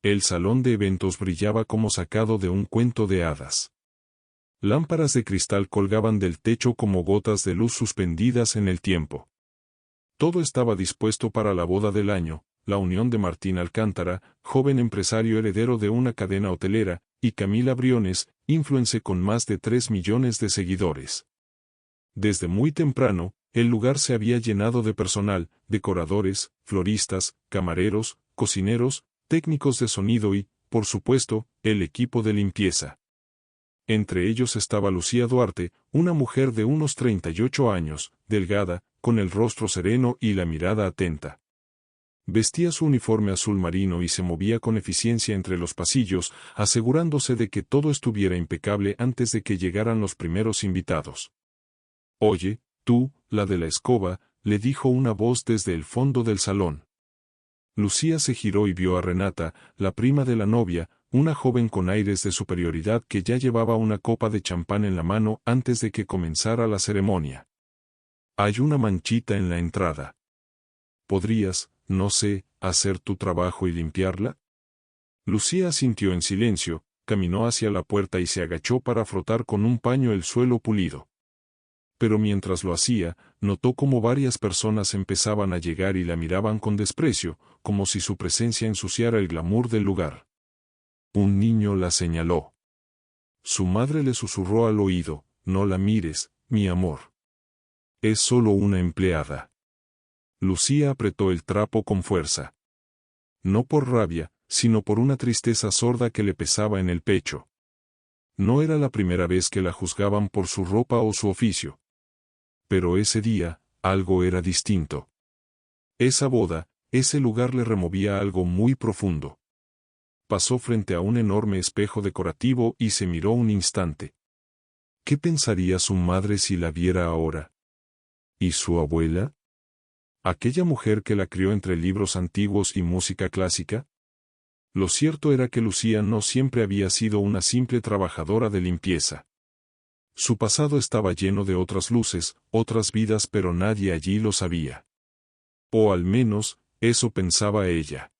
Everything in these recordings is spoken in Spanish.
El salón de eventos brillaba como sacado de un cuento de hadas. Lámparas de cristal colgaban del techo como gotas de luz suspendidas en el tiempo. Todo estaba dispuesto para la boda del año, la unión de Martín Alcántara, joven empresario heredero de una cadena hotelera, y Camila Briones, influencer con más de 3 millones de seguidores. Desde muy temprano, el lugar se había llenado de personal, decoradores, floristas, camareros, cocineros, técnicos de sonido y, por supuesto, el equipo de limpieza. Entre ellos estaba Lucía Duarte, una mujer de unos 38 años, delgada, con el rostro sereno y la mirada atenta. Vestía su uniforme azul marino y se movía con eficiencia entre los pasillos, asegurándose de que todo estuviera impecable antes de que llegaran los primeros invitados. «Oye, tú, la de la escoba», le dijo una voz desde el fondo del salón. Lucía se giró y vio a Renata, la prima de la novia, una joven con aires de superioridad que ya llevaba una copa de champán en la mano antes de que comenzara la ceremonia. «Hay una manchita en la entrada. ¿Podrías, no sé, hacer tu trabajo y limpiarla?» Lucía asintió en silencio, caminó hacia la puerta y se agachó para frotar con un paño el suelo pulido. Pero mientras lo hacía, notó cómo varias personas empezaban a llegar y la miraban con desprecio, como si su presencia ensuciara el glamour del lugar. Un niño la señaló. Su madre le susurró al oído: «No la mires, mi amor. Es solo una empleada». Lucía apretó el trapo con fuerza. No por rabia, sino por una tristeza sorda que le pesaba en el pecho. No era la primera vez que la juzgaban por su ropa o su oficio. Pero ese día, algo era distinto. Esa boda, ese lugar le removía algo muy profundo. Pasó frente a un enorme espejo decorativo y se miró un instante. ¿Qué pensaría su madre si la viera ahora? ¿Y su abuela? ¿Aquella mujer que la crió entre libros antiguos y música clásica? Lo cierto era que Lucía no siempre había sido una simple trabajadora de limpieza. Su pasado estaba lleno de otras luces, otras vidas, pero nadie allí lo sabía. O al menos, eso pensaba ella.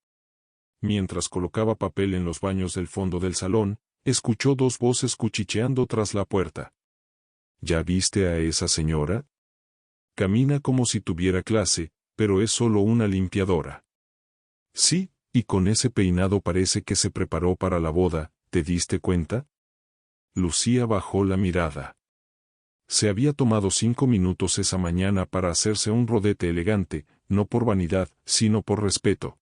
Mientras colocaba papel en los baños del fondo del salón, escuchó dos voces cuchicheando tras la puerta. ¿Ya viste a esa señora? Camina como si tuviera clase, pero es solo una limpiadora. Sí, y con ese peinado parece que se preparó para la boda, ¿te diste cuenta? Lucía bajó la mirada. Se había tomado 5 minutos esa mañana para hacerse un rodete elegante, no por vanidad, sino por respeto.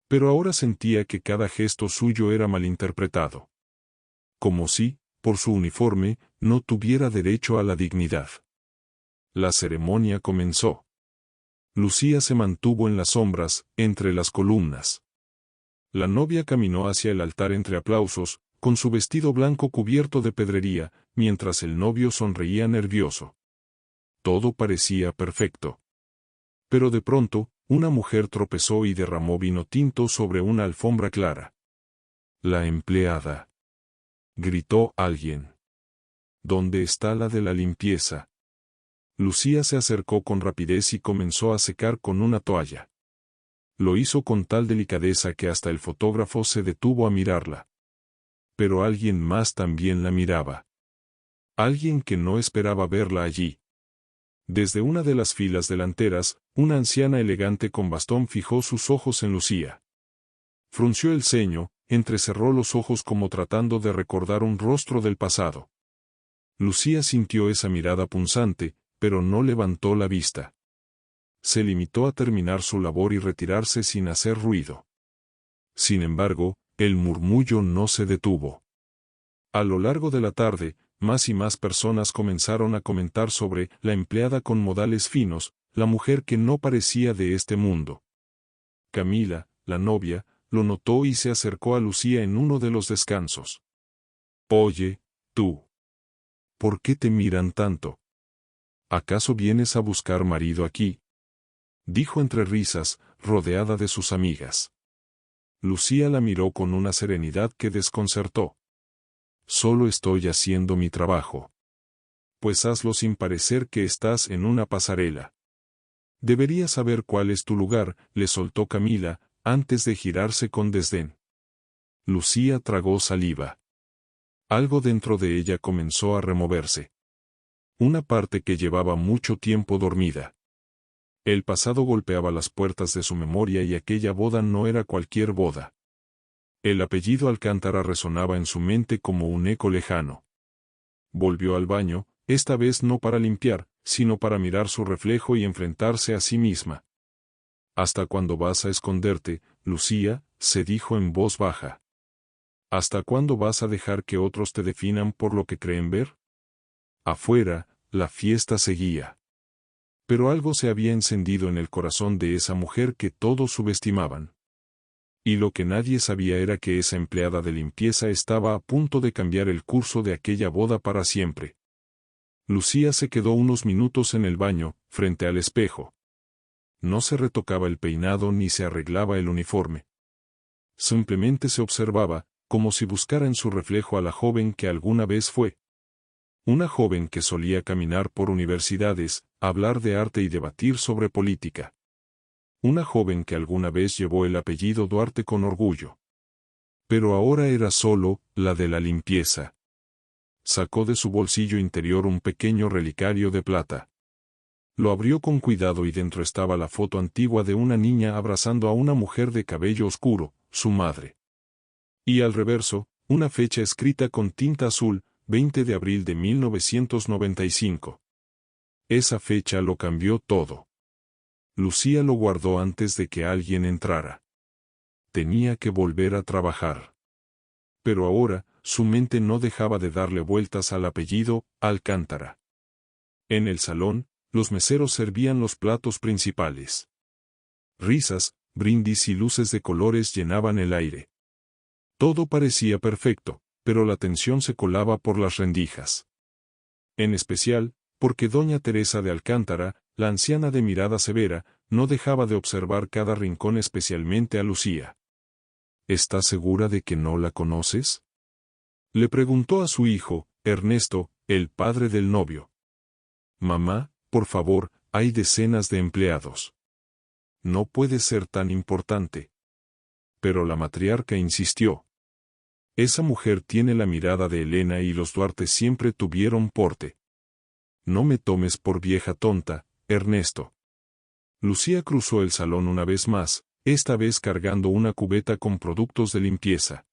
Pero ahora sentía que cada gesto suyo era malinterpretado. Como si, por su uniforme, no tuviera derecho a la dignidad. La ceremonia comenzó. Lucía se mantuvo en las sombras, entre las columnas. La novia caminó hacia el altar entre aplausos, con su vestido blanco cubierto de pedrería, mientras el novio sonreía nervioso. Todo parecía perfecto. Pero de pronto, una mujer tropezó y derramó vino tinto sobre una alfombra clara. «La empleada», gritó alguien. «¿Dónde está la de la limpieza?» Lucía se acercó con rapidez y comenzó a secar con una toalla. Lo hizo con tal delicadeza que hasta el fotógrafo se detuvo a mirarla. Pero alguien más también la miraba. Alguien que no esperaba verla allí. Desde una de las filas delanteras, una anciana elegante con bastón fijó sus ojos en Lucía. Frunció el ceño, entrecerró los ojos como tratando de recordar un rostro del pasado. Lucía sintió esa mirada punzante, pero no levantó la vista. Se limitó a terminar su labor y retirarse sin hacer ruido. Sin embargo, el murmullo no se detuvo. A lo largo de la tarde, más y más personas comenzaron a comentar sobre la empleada con modales finos, la mujer que no parecía de este mundo. Camila, la novia, lo notó y se acercó a Lucía en uno de los descansos. «Oye, tú. ¿Por qué te miran tanto? ¿Acaso vienes a buscar marido aquí?», dijo entre risas, rodeada de sus amigas. Lucía la miró con una serenidad que desconcertó. «Solo estoy haciendo mi trabajo». «Pues hazlo sin parecer que estás en una pasarela. Deberías saber cuál es tu lugar», le soltó Camila, antes de girarse con desdén. Lucía tragó saliva. Algo dentro de ella comenzó a removerse. Una parte que llevaba mucho tiempo dormida. El pasado golpeaba las puertas de su memoria y aquella boda no era cualquier boda. El apellido Alcántara resonaba en su mente como un eco lejano. Volvió al baño, esta vez no para limpiar, sino para mirar su reflejo y enfrentarse a sí misma. ¿Hasta cuándo vas a esconderte, Lucía?, se dijo en voz baja. ¿Hasta cuándo vas a dejar que otros te definan por lo que creen ver? Afuera, la fiesta seguía. Pero algo se había encendido en el corazón de esa mujer que todos subestimaban. Y lo que nadie sabía era que esa empleada de limpieza estaba a punto de cambiar el curso de aquella boda para siempre. Lucía se quedó unos minutos en el baño, frente al espejo. No se retocaba el peinado ni se arreglaba el uniforme. Simplemente se observaba, como si buscara en su reflejo a la joven que alguna vez fue. Una joven que solía caminar por universidades, hablar de arte y debatir sobre política. Una joven que alguna vez llevó el apellido Duarte con orgullo. Pero ahora era solo la de la limpieza. Sacó de su bolsillo interior un pequeño relicario de plata. Lo abrió con cuidado y dentro estaba la foto antigua de una niña abrazando a una mujer de cabello oscuro, su madre. Y al reverso, una fecha escrita con tinta azul, 20 de abril de 1995. Esa fecha lo cambió todo. Lucía lo guardó antes de que alguien entrara. Tenía que volver a trabajar. Pero ahora, su mente no dejaba de darle vueltas al apellido Alcántara. En el salón, los meseros servían los platos principales. Risas, brindis y luces de colores llenaban el aire. Todo parecía perfecto, pero la tensión se colaba por las rendijas. En especial, porque doña Teresa de Alcántara, la anciana de mirada severa, no dejaba de observar cada rincón, especialmente a Lucía. ¿Estás segura de que no la conoces?, le preguntó a su hijo, Ernesto, el padre del novio. Mamá, por favor, hay decenas de empleados. No puede ser tan importante. Pero la matriarca insistió. Esa mujer tiene la mirada de Elena y los Duarte siempre tuvieron porte. No me tomes por vieja tonta, Ernesto. Lucía cruzó el salón una vez más, esta vez cargando una cubeta con productos de limpieza.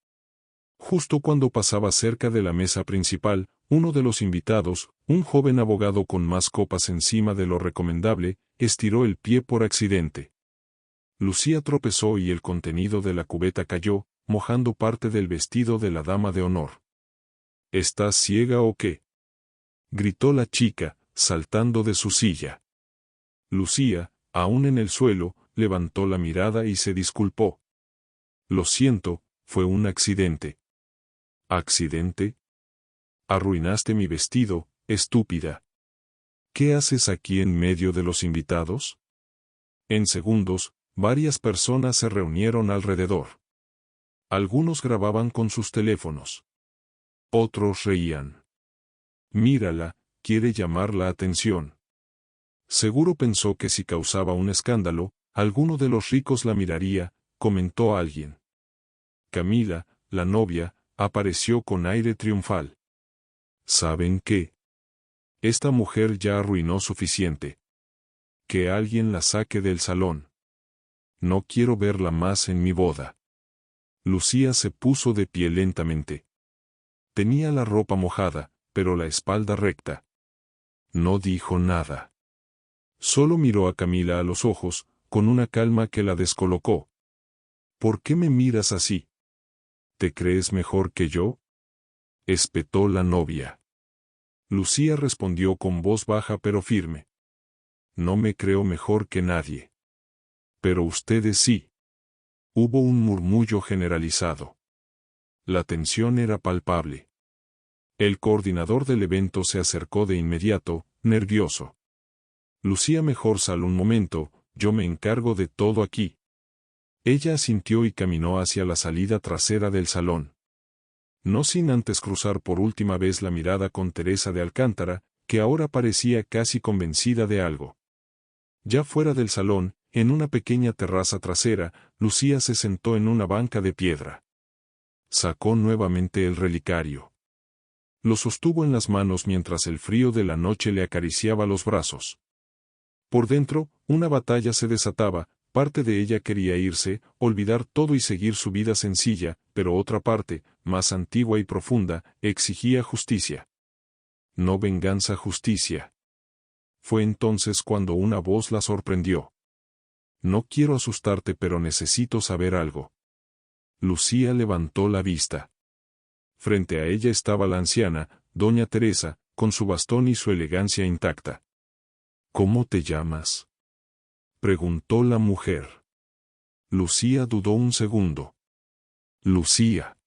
Justo cuando pasaba cerca de la mesa principal, uno de los invitados, un joven abogado con más copas encima de lo recomendable, estiró el pie por accidente. Lucía tropezó y el contenido de la cubeta cayó, mojando parte del vestido de la dama de honor. ¿Estás ciega o qué?, gritó la chica, saltando de su silla. Lucía, aún en el suelo, levantó la mirada y se disculpó. Lo siento, fue un accidente. ¿Accidente? Arruinaste mi vestido, estúpida. ¿Qué haces aquí en medio de los invitados? En segundos, varias personas se reunieron alrededor. Algunos grababan con sus teléfonos. Otros reían. Mírala, quiere llamar la atención. Seguro pensó que si causaba un escándalo, alguno de los ricos la miraría, comentó alguien. Camila, la novia, apareció con aire triunfal. ¿Saben qué? Esta mujer ya arruinó suficiente. Que alguien la saque del salón. No quiero verla más en mi boda. Lucía se puso de pie lentamente. Tenía la ropa mojada, pero la espalda recta. No dijo nada. Solo miró a Camila a los ojos, con una calma que la descolocó. ¿Por qué me miras así? ¿Te crees mejor que yo?, espetó la novia. Lucía respondió con voz baja pero firme. No me creo mejor que nadie. Pero ustedes sí. Hubo un murmullo generalizado. La tensión era palpable. El coordinador del evento se acercó de inmediato, nervioso. Lucía, mejor sal un momento, yo me encargo de todo aquí. Ella asintió y caminó hacia la salida trasera del salón. No sin antes cruzar por última vez la mirada con Teresa de Alcántara, que ahora parecía casi convencida de algo. Ya fuera del salón, en una pequeña terraza trasera, Lucía se sentó en una banca de piedra. Sacó nuevamente el relicario. Lo sostuvo en las manos mientras el frío de la noche le acariciaba los brazos. Por dentro, una batalla se desataba, parte de ella quería irse, olvidar todo y seguir su vida sencilla, pero otra parte, más antigua y profunda, exigía justicia. No venganza, justicia. Fue entonces cuando una voz la sorprendió. No quiero asustarte, pero necesito saber algo. Lucía levantó la vista. Frente a ella estaba la anciana, doña Teresa, con su bastón y su elegancia intacta. ¿Cómo te llamas?, preguntó la mujer. Lucía dudó un segundo. Lucía.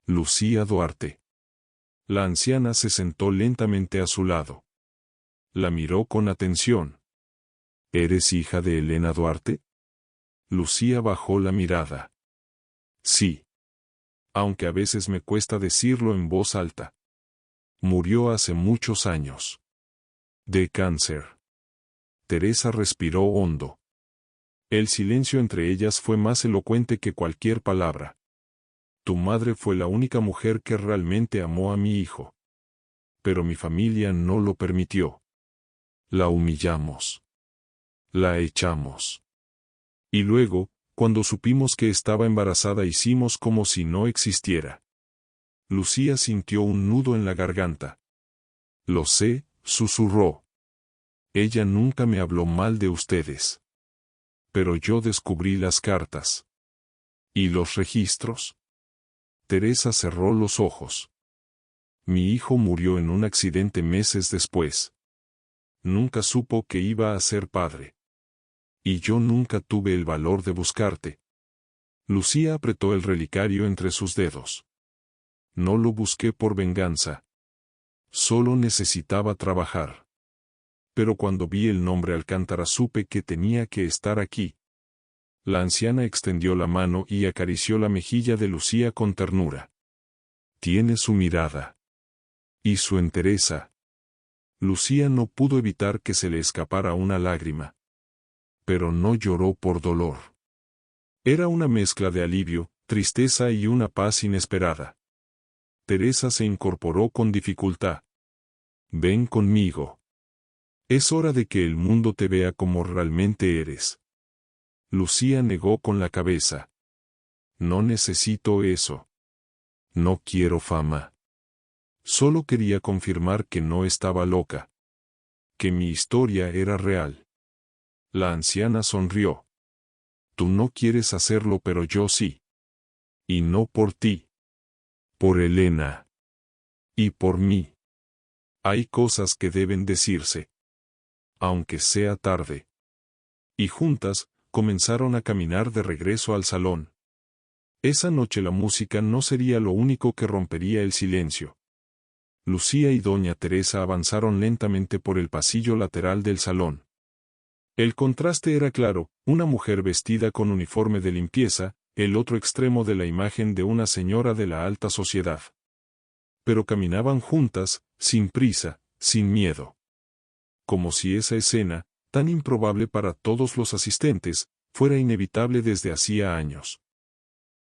Lucía Duarte. La anciana se sentó lentamente a su lado. La miró con atención. ¿Eres hija de Elena Duarte? Lucía bajó la mirada. Sí. Aunque a veces me cuesta decirlo en voz alta. Murió hace muchos años. De cáncer. Teresa respiró hondo. El silencio entre ellas fue más elocuente que cualquier palabra. Tu madre fue la única mujer que realmente amó a mi hijo. Pero mi familia no lo permitió. La humillamos. La echamos. Y luego, cuando supimos que estaba embarazada, hicimos como si no existiera. Lucía sintió un nudo en la garganta. Lo sé, susurró. Ella nunca me habló mal de ustedes. Pero yo descubrí las cartas. ¿Y los registros? Teresa cerró los ojos. Mi hijo murió en un accidente meses después. Nunca supo que iba a ser padre. Y yo nunca tuve el valor de buscarte. Lucía apretó el relicario entre sus dedos. No lo busqué por venganza. Solo necesitaba trabajar. Pero cuando vi el nombre Alcántara supe que tenía que estar aquí. La anciana extendió la mano y acarició la mejilla de Lucía con ternura. Tiene su mirada. Y su entereza. Lucía no pudo evitar que se le escapara una lágrima. Pero no lloró por dolor. Era una mezcla de alivio, tristeza y una paz inesperada. Teresa se incorporó con dificultad. Ven conmigo. Es hora de que el mundo te vea como realmente eres. Lucía negó con la cabeza. No necesito eso. No quiero fama. Solo quería confirmar que no estaba loca. Que mi historia era real. La anciana sonrió. Tú no quieres hacerlo, pero yo sí. Y no por ti. Por Elena. Y por mí. Hay cosas que deben decirse. Aunque sea tarde. Y juntas, comenzaron a caminar de regreso al salón. Esa noche la música no sería lo único que rompería el silencio. Lucía y doña Teresa avanzaron lentamente por el pasillo lateral del salón. El contraste era claro, una mujer vestida con uniforme de limpieza, el otro extremo de la imagen de una señora de la alta sociedad. Pero caminaban juntas, sin prisa, sin miedo. Como si esa escena, tan improbable para todos los asistentes, fuera inevitable desde hacía años.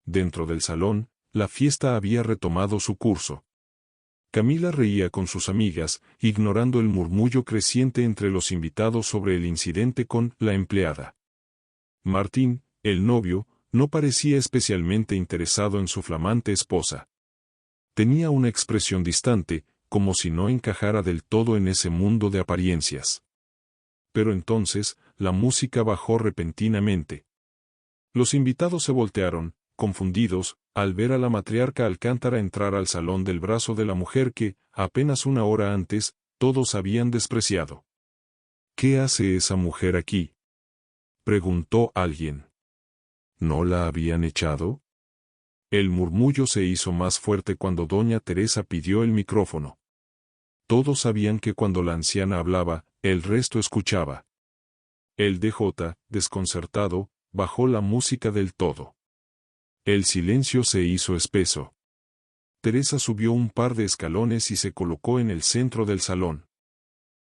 Dentro del salón, la fiesta había retomado su curso. Camila reía con sus amigas, ignorando el murmullo creciente entre los invitados sobre el incidente con la empleada. Martín, el novio, no parecía especialmente interesado en su flamante esposa. Tenía una expresión distante, como si no encajara del todo en ese mundo de apariencias. Pero entonces, la música bajó repentinamente. Los invitados se voltearon, confundidos, al ver a la matriarca Alcántara entrar al salón del brazo de la mujer que, apenas una hora antes, todos habían despreciado. ¿Qué hace esa mujer aquí?, preguntó alguien. ¿No la habían echado? El murmullo se hizo más fuerte cuando doña Teresa pidió el micrófono. Todos sabían que cuando la anciana hablaba, el resto escuchaba. El DJ, desconcertado, bajó la música del todo. El silencio se hizo espeso. Teresa subió un par de escalones y se colocó en el centro del salón.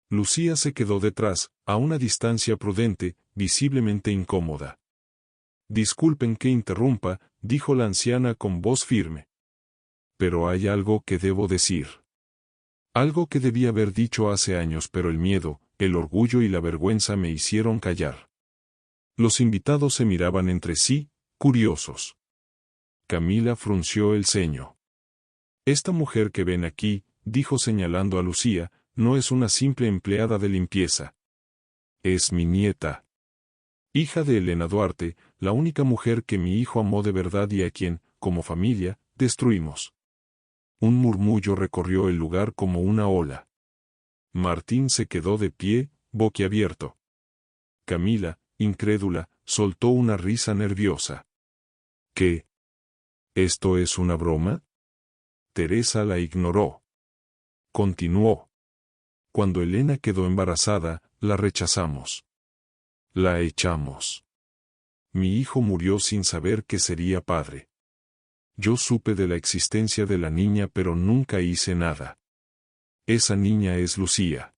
Lucía se quedó detrás, a una distancia prudente, visiblemente incómoda. Disculpen que interrumpa, dijo la anciana con voz firme. Pero hay algo que debo decir. Algo que debí haber dicho hace años, pero el miedo, el orgullo y la vergüenza me hicieron callar. Los invitados se miraban entre sí, curiosos. Camila frunció el ceño. Esta mujer que ven aquí, dijo señalando a Lucía, no es una simple empleada de limpieza. Es mi nieta. Hija de Elena Duarte, la única mujer que mi hijo amó de verdad y a quien, como familia, destruimos. Un murmullo recorrió el lugar como una ola. Martín se quedó de pie, boquiabierto. Camila, incrédula, soltó una risa nerviosa. ¿Qué? ¿Esto es una broma? Teresa la ignoró. Continuó. Cuando Elena quedó embarazada, la rechazamos. La echamos. Mi hijo murió sin saber que sería padre. Yo supe de la existencia de la niña pero nunca hice nada. Esa niña es Lucía.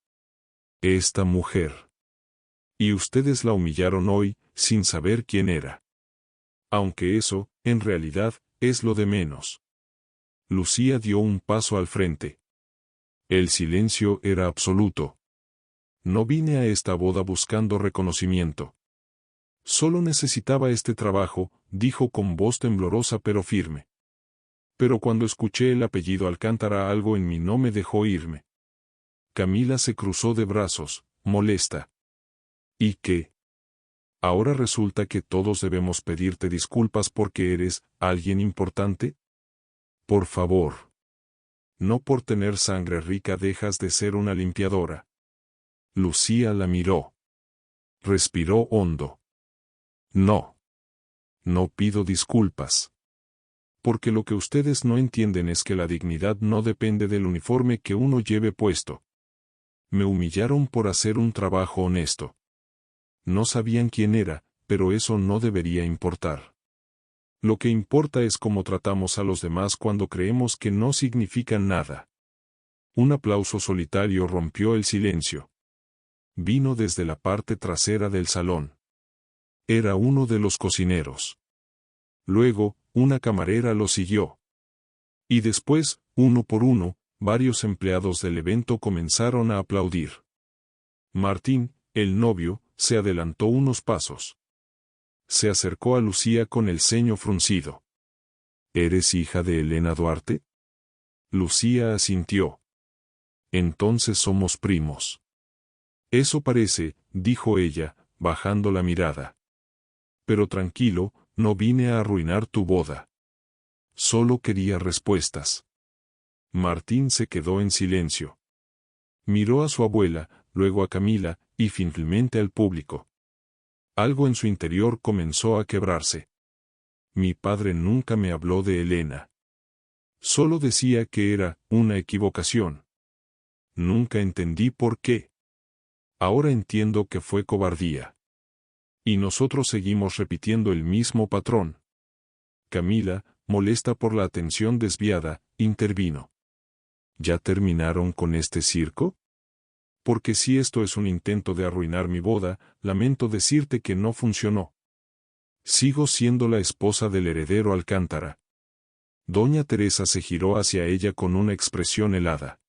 Esta mujer. Y ustedes la humillaron hoy, sin saber quién era. Aunque eso, en realidad, es lo de menos. Lucía dio un paso al frente. El silencio era absoluto. No vine a esta boda buscando reconocimiento. Solo necesitaba este trabajo, dijo con voz temblorosa pero firme. Pero cuando escuché el apellido Alcántara algo en mí no me dejó irme. Camila se cruzó de brazos, molesta. ¿Y qué? ¿Ahora resulta que todos debemos pedirte disculpas porque eres alguien importante? Por favor. No por tener sangre rica dejas de ser una limpiadora. Lucía la miró. Respiró hondo. No. No pido disculpas. Porque lo que ustedes no entienden es que la dignidad no depende del uniforme que uno lleve puesto. Me humillaron por hacer un trabajo honesto. No sabían quién era, pero eso no debería importar. Lo que importa es cómo tratamos a los demás cuando creemos que no significan nada. Un aplauso solitario rompió el silencio. Vino desde la parte trasera del salón. Era uno de los cocineros. Luego, una camarera lo siguió. Y después, uno por uno, varios empleados del evento comenzaron a aplaudir. Martín, el novio, se adelantó unos pasos. Se acercó a Lucía con el ceño fruncido. ¿Eres hija de Elena Duarte? Lucía asintió. Entonces somos primos. Eso parece, dijo ella, bajando la mirada. Pero tranquilo, no vine a arruinar tu boda. Solo quería respuestas. Martín se quedó en silencio. Miró a su abuela, luego a Camila, y finalmente al público. Algo en su interior comenzó a quebrarse. Mi padre nunca me habló de Elena. Solo decía que era una equivocación. Nunca entendí por qué. Ahora entiendo que fue cobardía. Y nosotros seguimos repitiendo el mismo patrón. Camila, molesta por la atención desviada, intervino. ¿Ya terminaron con este circo? Porque si esto es un intento de arruinar mi boda, lamento decirte que no funcionó. Sigo siendo la esposa del heredero Alcántara. Doña Teresa se giró hacia ella con una expresión helada.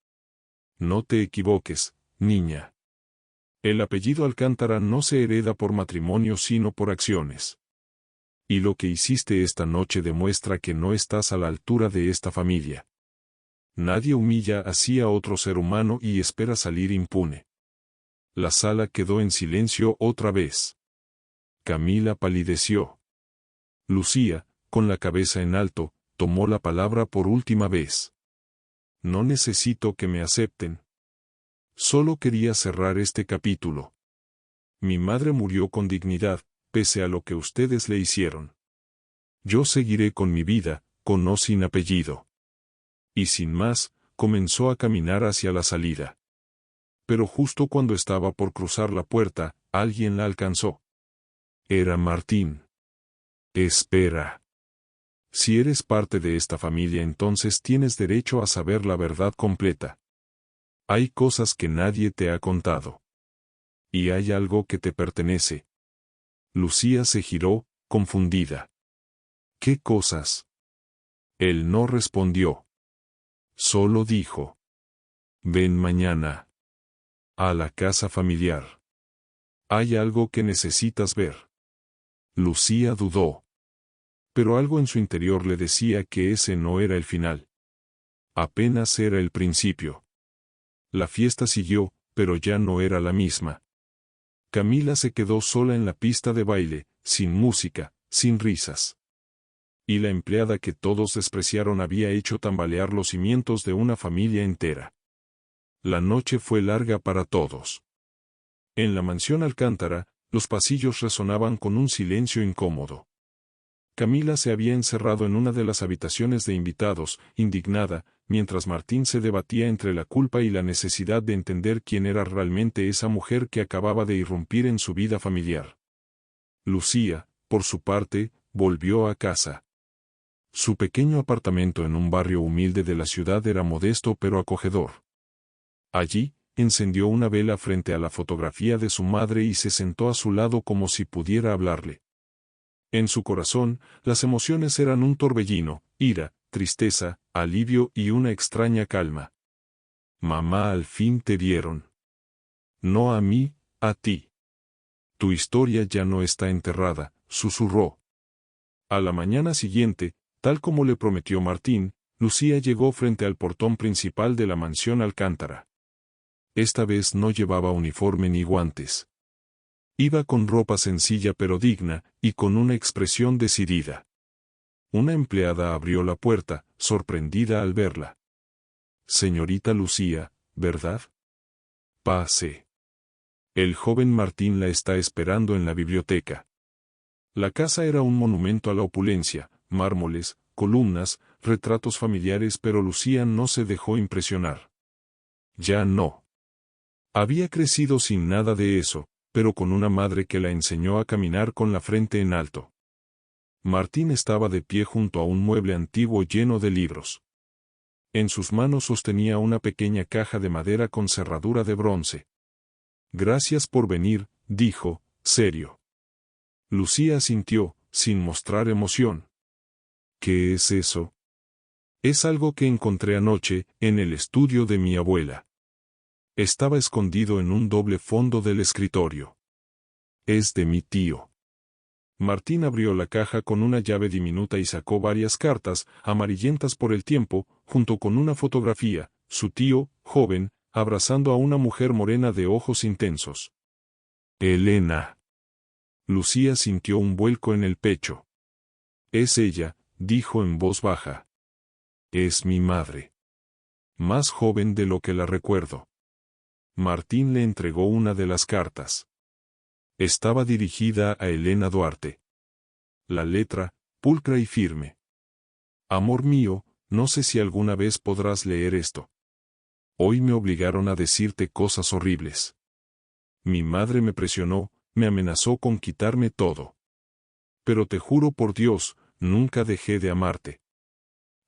No te equivoques, niña. El apellido Alcántara no se hereda por matrimonio sino por acciones. Y lo que hiciste esta noche demuestra que no estás a la altura de esta familia. Nadie humilla así a otro ser humano y espera salir impune. La sala quedó en silencio otra vez. Camila palideció. Lucía, con la cabeza en alto, tomó la palabra por última vez. No necesito que me acepten. Solo quería cerrar este capítulo. Mi madre murió con dignidad, pese a lo que ustedes le hicieron. Yo seguiré con mi vida, con o sin apellido. Y sin más, comenzó a caminar hacia la salida. Pero justo cuando estaba por cruzar la puerta, alguien la alcanzó. Era Martín. Espera. Si eres parte de esta familia entonces tienes derecho a saber la verdad completa. Hay cosas que nadie te ha contado. Y hay algo que te pertenece. Lucía se giró, confundida. ¿Qué cosas? Él no respondió. Solo dijo: ven mañana a la casa familiar. Hay algo que necesitas ver. Lucía dudó. Pero algo en su interior le decía que ese no era el final. Apenas era el principio. La fiesta siguió, pero ya no era la misma. Camila se quedó sola en la pista de baile, sin música, sin risas. Y la empleada que todos despreciaron había hecho tambalear los cimientos de una familia entera. La noche fue larga para todos. En la mansión Alcántara, los pasillos resonaban con un silencio incómodo. Camila se había encerrado en una de las habitaciones de invitados, indignada, mientras Martín se debatía entre la culpa y la necesidad de entender quién era realmente esa mujer que acababa de irrumpir en su vida familiar. Lucía, por su parte, volvió a casa. Su pequeño apartamento en un barrio humilde de la ciudad era modesto pero acogedor. Allí, encendió una vela frente a la fotografía de su madre y se sentó a su lado como si pudiera hablarle. En su corazón, las emociones eran un torbellino: ira, tristeza, alivio y una extraña calma. Mamá, al fin te vieron. No a mí, a ti. Tu historia ya no está enterrada, susurró. A la mañana siguiente, tal como le prometió Martín, Lucía llegó frente al portón principal de la mansión Alcántara. Esta vez no llevaba uniforme ni guantes. Iba con ropa sencilla pero digna, y con una expresión decidida. Una empleada abrió la puerta, sorprendida al verla. Señorita Lucía, ¿verdad? Pase. El joven Martín la está esperando en la biblioteca. La casa era un monumento a la opulencia: mármoles, columnas, retratos familiares, pero Lucía no se dejó impresionar. Ya no. Había crecido sin nada de eso, pero con una madre que la enseñó a caminar con la frente en alto. Martín estaba de pie junto a un mueble antiguo lleno de libros. En sus manos sostenía una pequeña caja de madera con cerradura de bronce. Gracias por venir, dijo, serio. Lucía asintió, sin mostrar emoción. ¿Qué es eso? Es algo que encontré anoche, en el estudio de mi abuela. Estaba escondido en un doble fondo del escritorio. Es de mi tío. Martín abrió la caja con una llave diminuta y sacó varias cartas, amarillentas por el tiempo, junto con una fotografía: su tío, joven, abrazando a una mujer morena de ojos intensos. Elena. Lucía sintió un vuelco en el pecho. Es ella, dijo en voz baja. Es mi madre. Más joven de lo que la recuerdo. Martín le entregó una de las cartas. Estaba dirigida a Elena Duarte. La letra, pulcra y firme. Amor mío, no sé si alguna vez podrás leer esto. Hoy me obligaron a decirte cosas horribles. Mi madre me presionó, me amenazó con quitarme todo. Pero te juro por Dios, nunca dejé de amarte.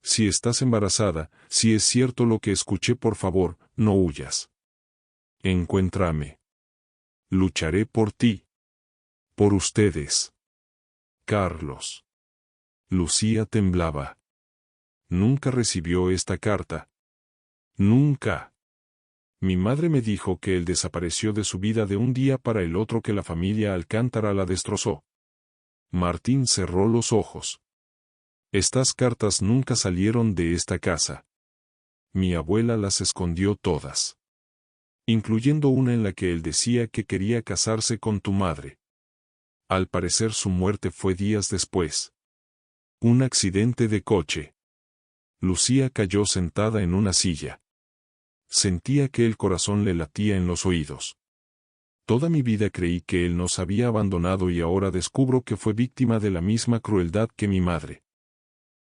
Si estás embarazada, si es cierto lo que escuché, por favor, no huyas. Encuéntrame. Lucharé por ti. Por ustedes. Carlos. Lucía temblaba. Nunca recibió esta carta. Nunca. Mi madre me dijo que él desapareció de su vida de un día para el otro, que la familia Alcántara la destrozó. Martín cerró los ojos. Estas cartas nunca salieron de esta casa. Mi abuela las escondió todas. Incluyendo una en la que él decía que quería casarse con tu madre. Al parecer su muerte fue días después. Un accidente de coche. Lucía cayó sentada en una silla. Sentía que el corazón le latía en los oídos. Toda mi vida creí que él nos había abandonado y ahora descubro que fue víctima de la misma crueldad que mi madre.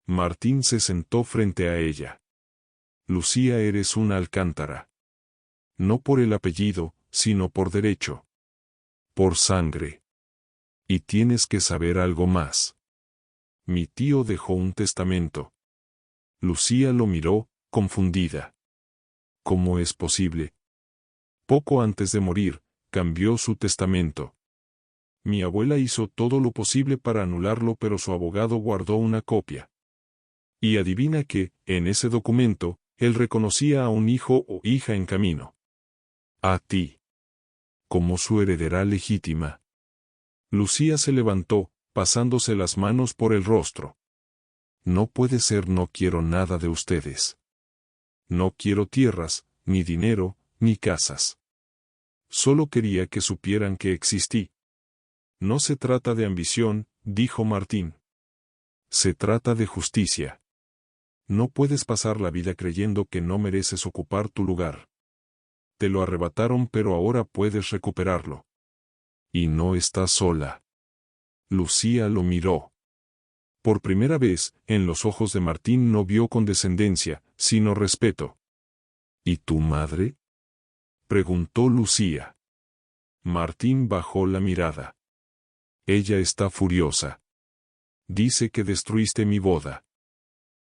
Martín se sentó frente a ella. Lucía, eres una Alcántara. No por el apellido, sino por derecho. Por sangre. Y tienes que saber algo más. Mi tío dejó un testamento. Lucía lo miró, confundida. ¿Cómo es posible? Poco antes de morir, cambió su testamento. Mi abuela hizo todo lo posible para anularlo, pero su abogado guardó una copia. Y adivina qué, en ese documento, él reconocía a un hijo o hija en camino. A ti. Como su heredera legítima. Lucía se levantó, pasándose las manos por el rostro. No puede ser, no quiero nada de ustedes. No quiero tierras, ni dinero, ni casas. Solo quería que supieran que existí. No se trata de ambición, dijo Martín. Se trata de justicia. No puedes pasar la vida creyendo que no mereces ocupar tu lugar. Te lo arrebataron, pero ahora puedes recuperarlo. Y no estás sola. Lucía lo miró. Por primera vez, en los ojos de Martín no vio condescendencia, sino respeto. ¿Y tu madre? Preguntó Lucía. Martín bajó la mirada. Ella está furiosa. Dice que destruiste mi boda.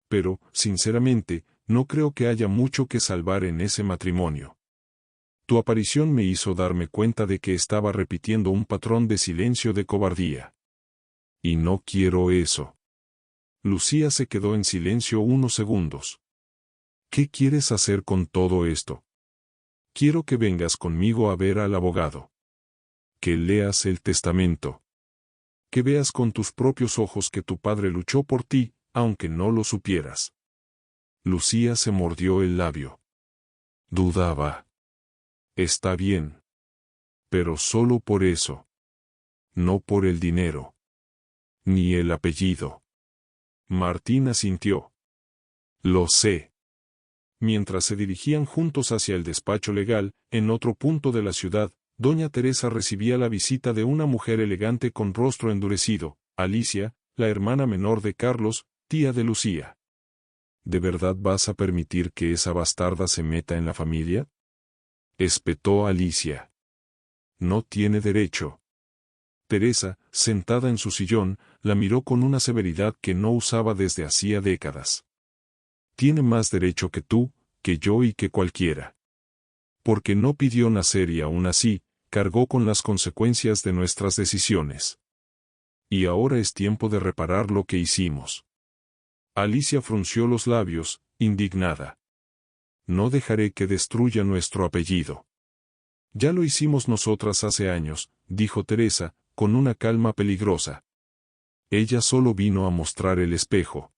Pero, sinceramente, no creo que haya mucho que salvar en ese matrimonio. Tu aparición me hizo darme cuenta de que estaba repitiendo un patrón de silencio de cobardía. Y no quiero eso. Lucía se quedó en silencio unos segundos. ¿Qué quieres hacer con todo esto? Quiero que vengas conmigo a ver al abogado. Que leas el testamento. Que veas con tus propios ojos que tu padre luchó por ti, aunque no lo supieras. Lucía se mordió el labio. Dudaba. Está bien. Pero solo por eso. No por el dinero. Ni el apellido. Martín asintió. Lo sé. Mientras se dirigían juntos hacia el despacho legal, en otro punto de la ciudad, doña Teresa recibía la visita de una mujer elegante con rostro endurecido, Alicia, la hermana menor de Carlos, tía de Lucía. ¿De verdad vas a permitir que esa bastarda se meta en la familia? Espetó Alicia. No tiene derecho. Teresa, sentada en su sillón, la miró con una severidad que no usaba desde hacía décadas. Tiene más derecho que tú, que yo y que cualquiera. Porque no pidió nacer y aún así, cargó con las consecuencias de nuestras decisiones. Y ahora es tiempo de reparar lo que hicimos. Alicia frunció los labios, indignada. No dejaré que destruya nuestro apellido. Ya lo hicimos nosotras hace años, dijo Teresa, con una calma peligrosa. Ella solo vino a mostrar el espejo.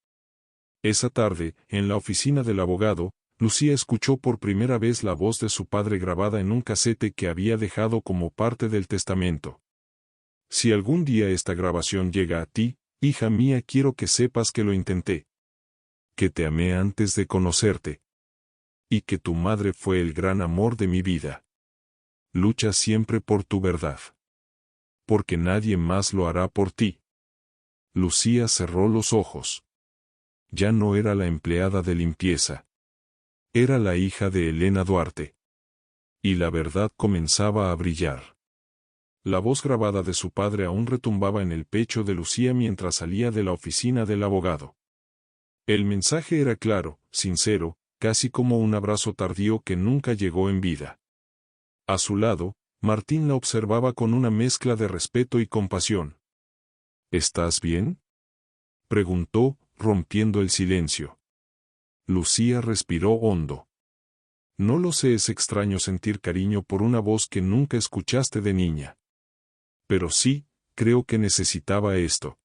Esa tarde, en la oficina del abogado, Lucía escuchó por primera vez la voz de su padre grabada en un casete que había dejado como parte del testamento. Si algún día esta grabación llega a ti, hija mía, quiero que sepas que lo intenté. Que te amé antes de conocerte. Y que tu madre fue el gran amor de mi vida. Lucha siempre por tu verdad. Porque nadie más lo hará por ti. Lucía cerró los ojos. Ya no era la empleada de limpieza. Era la hija de Elena Duarte. Y la verdad comenzaba a brillar. La voz grabada de su padre aún retumbaba en el pecho de Lucía mientras salía de la oficina del abogado. El mensaje era claro, sincero, casi como un abrazo tardío que nunca llegó en vida. A su lado, Martín la observaba con una mezcla de respeto y compasión. ¿Estás bien?, preguntó, rompiendo el silencio. Lucía respiró hondo. No lo sé, es extraño sentir cariño por una voz que nunca escuchaste de niña. Pero sí, creo que necesitaba esto.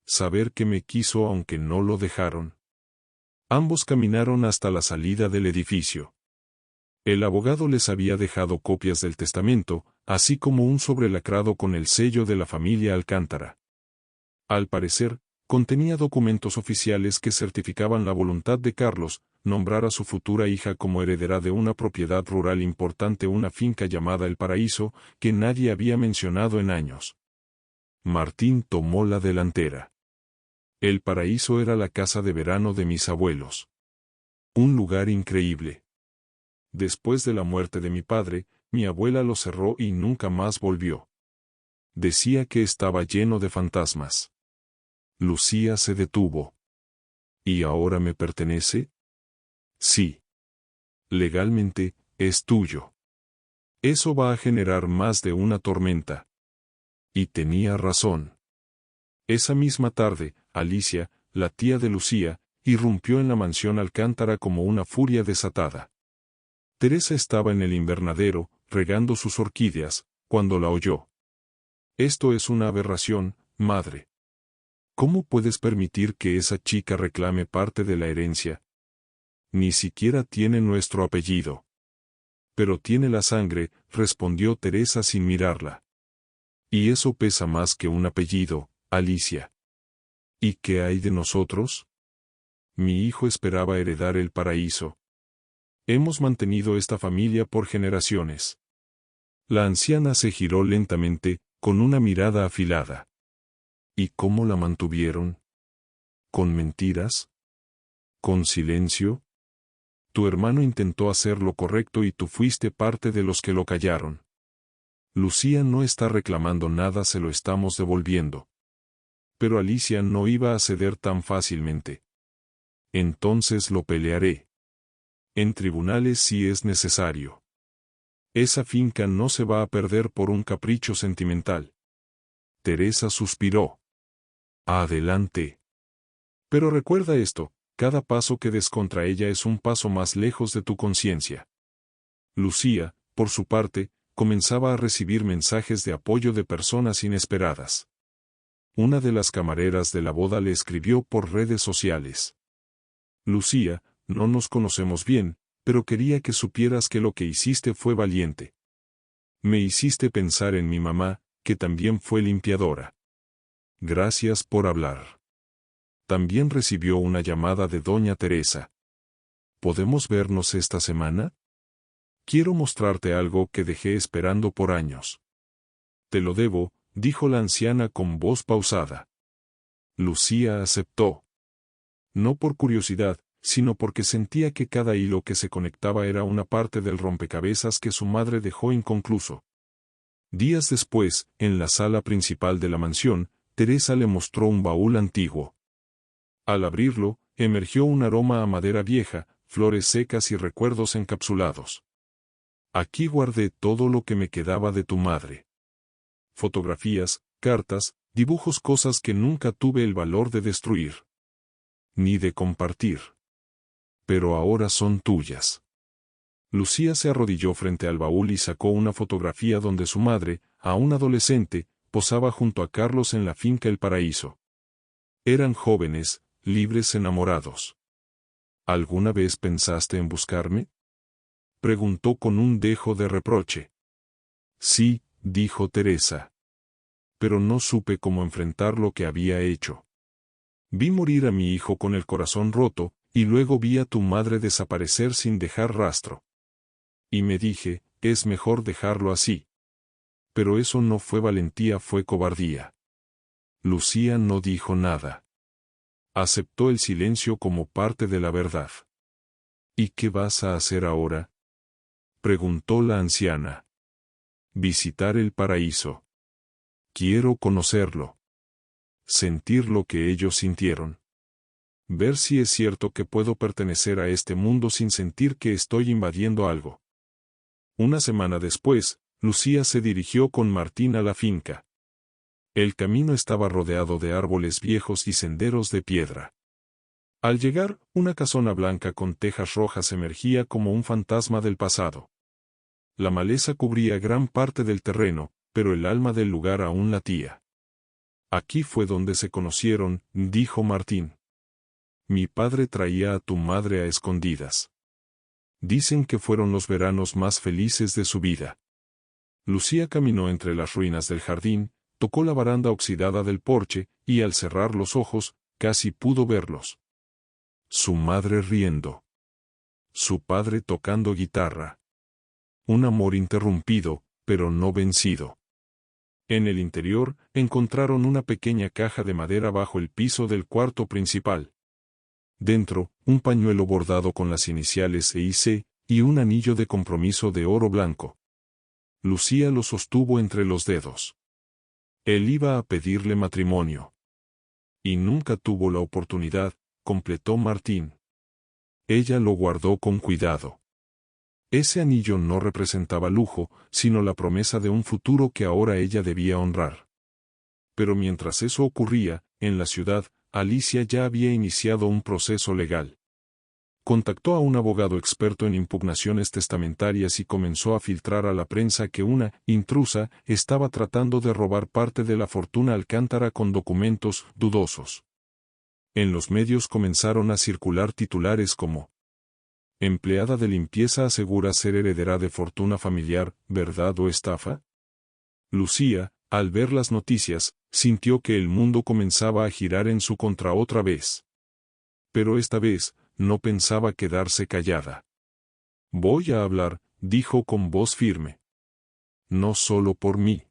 Saber que me quiso aunque no lo dejaron. Ambos caminaron hasta la salida del edificio. El abogado les había dejado copias del testamento, así como un sobre lacrado con el sello de la familia Alcántara. Al parecer, contenía documentos oficiales que certificaban la voluntad de Carlos, nombrar a su futura hija como heredera de una propiedad rural importante, una finca llamada El Paraíso, que nadie había mencionado en años. Martín tomó la delantera. El Paraíso era la casa de verano de mis abuelos. Un lugar increíble. Después de la muerte de mi padre, mi abuela lo cerró y nunca más volvió. Decía que estaba lleno de fantasmas. Lucía se detuvo. ¿Y ahora me pertenece? Sí. Legalmente, es tuyo. Eso va a generar más de una tormenta. Y tenía razón. Esa misma tarde, Alicia, la tía de Lucía, irrumpió en la mansión Alcántara como una furia desatada. Teresa estaba en el invernadero, regando sus orquídeas, cuando la oyó. Esto es una aberración, madre. ¿Cómo puedes permitir que esa chica reclame parte de la herencia? Ni siquiera tiene nuestro apellido. Pero tiene la sangre, respondió Teresa sin mirarla. Y eso pesa más que un apellido, Alicia. ¿Y qué hay de nosotros? Mi hijo esperaba heredar el paraíso. Hemos mantenido esta familia por generaciones. La anciana se giró lentamente, con una mirada afilada. ¿Y cómo la mantuvieron? ¿Con mentiras? ¿Con silencio? Tu hermano intentó hacer lo correcto y tú fuiste parte de los que lo callaron. Lucía no está reclamando nada, se lo estamos devolviendo. Pero Alicia no iba a ceder tan fácilmente. Entonces lo pelearé. En tribunales si es necesario. Esa finca no se va a perder por un capricho sentimental. Teresa suspiró. Adelante. Pero recuerda esto, cada paso que des contra ella es un paso más lejos de tu conciencia. Lucía, por su parte, comenzaba a recibir mensajes de apoyo de personas inesperadas. Una de las camareras de la boda le escribió por redes sociales. Lucía, no nos conocemos bien, pero quería que supieras que lo que hiciste fue valiente. Me hiciste pensar en mi mamá, que también fue limpiadora. Gracias por hablar. También recibió una llamada de doña Teresa. ¿Podemos vernos esta semana? Quiero mostrarte algo que dejé esperando por años. Te lo debo, dijo la anciana con voz pausada. Lucía aceptó. No por curiosidad, sino porque sentía que cada hilo que se conectaba era una parte del rompecabezas que su madre dejó inconcluso. Días después, en la sala principal de la mansión, Teresa le mostró un baúl antiguo. Al abrirlo, emergió un aroma a madera vieja, flores secas y recuerdos encapsulados. Aquí guardé todo lo que me quedaba de tu madre. Fotografías, cartas, dibujos, cosas que nunca tuve el valor de destruir. Ni de compartir. Pero ahora son tuyas. Lucía se arrodilló frente al baúl y sacó una fotografía donde su madre, aún adolescente, posaba junto a Carlos en la finca El Paraíso. Eran jóvenes, libres, enamorados. ¿Alguna vez pensaste en buscarme? Preguntó con un dejo de reproche. Sí, dijo Teresa. Pero no supe cómo enfrentar lo que había hecho. Vi morir a mi hijo con el corazón roto, y luego vi a tu madre desaparecer sin dejar rastro. Y me dije, es mejor dejarlo así. Pero eso no fue valentía, fue cobardía. Lucía no dijo nada. Aceptó el silencio como parte de la verdad. ¿Y qué vas a hacer ahora? Preguntó la anciana. Visitar el paraíso. Quiero conocerlo. Sentir lo que ellos sintieron. Ver si es cierto que puedo pertenecer a este mundo sin sentir que estoy invadiendo algo. Una semana después, Lucía se dirigió con Martín a la finca. El camino estaba rodeado de árboles viejos y senderos de piedra. Al llegar, una casona blanca con tejas rojas emergía como un fantasma del pasado. La maleza cubría gran parte del terreno, pero el alma del lugar aún latía. Aquí fue donde se conocieron, dijo Martín. Mi padre traía a tu madre a escondidas. Dicen que fueron los veranos más felices de su vida. Lucía caminó entre las ruinas del jardín, tocó la baranda oxidada del porche, y al cerrar los ojos, casi pudo verlos. Su madre riendo. Su padre tocando guitarra. Un amor interrumpido, pero no vencido. En el interior, encontraron una pequeña caja de madera bajo el piso del cuarto principal. Dentro, un pañuelo bordado con las iniciales EIC, y un anillo de compromiso de oro blanco. Lucía lo sostuvo entre los dedos. Él iba a pedirle matrimonio. Y nunca tuvo la oportunidad, completó Martín. Ella lo guardó con cuidado. Ese anillo no representaba lujo, sino la promesa de un futuro que ahora ella debía honrar. Pero mientras eso ocurría, en la ciudad, Alicia ya había iniciado un proceso legal. Contactó a un abogado experto en impugnaciones testamentarias y comenzó a filtrar a la prensa que una intrusa estaba tratando de robar parte de la fortuna Alcántara con documentos dudosos. En los medios comenzaron a circular titulares como: empleada de limpieza asegura ser heredera de fortuna familiar, ¿verdad o estafa? Lucía, al ver las noticias, sintió que el mundo comenzaba a girar en su contra otra vez. Pero esta vez, no pensaba quedarse callada. Voy a hablar, dijo con voz firme. No solo por mí.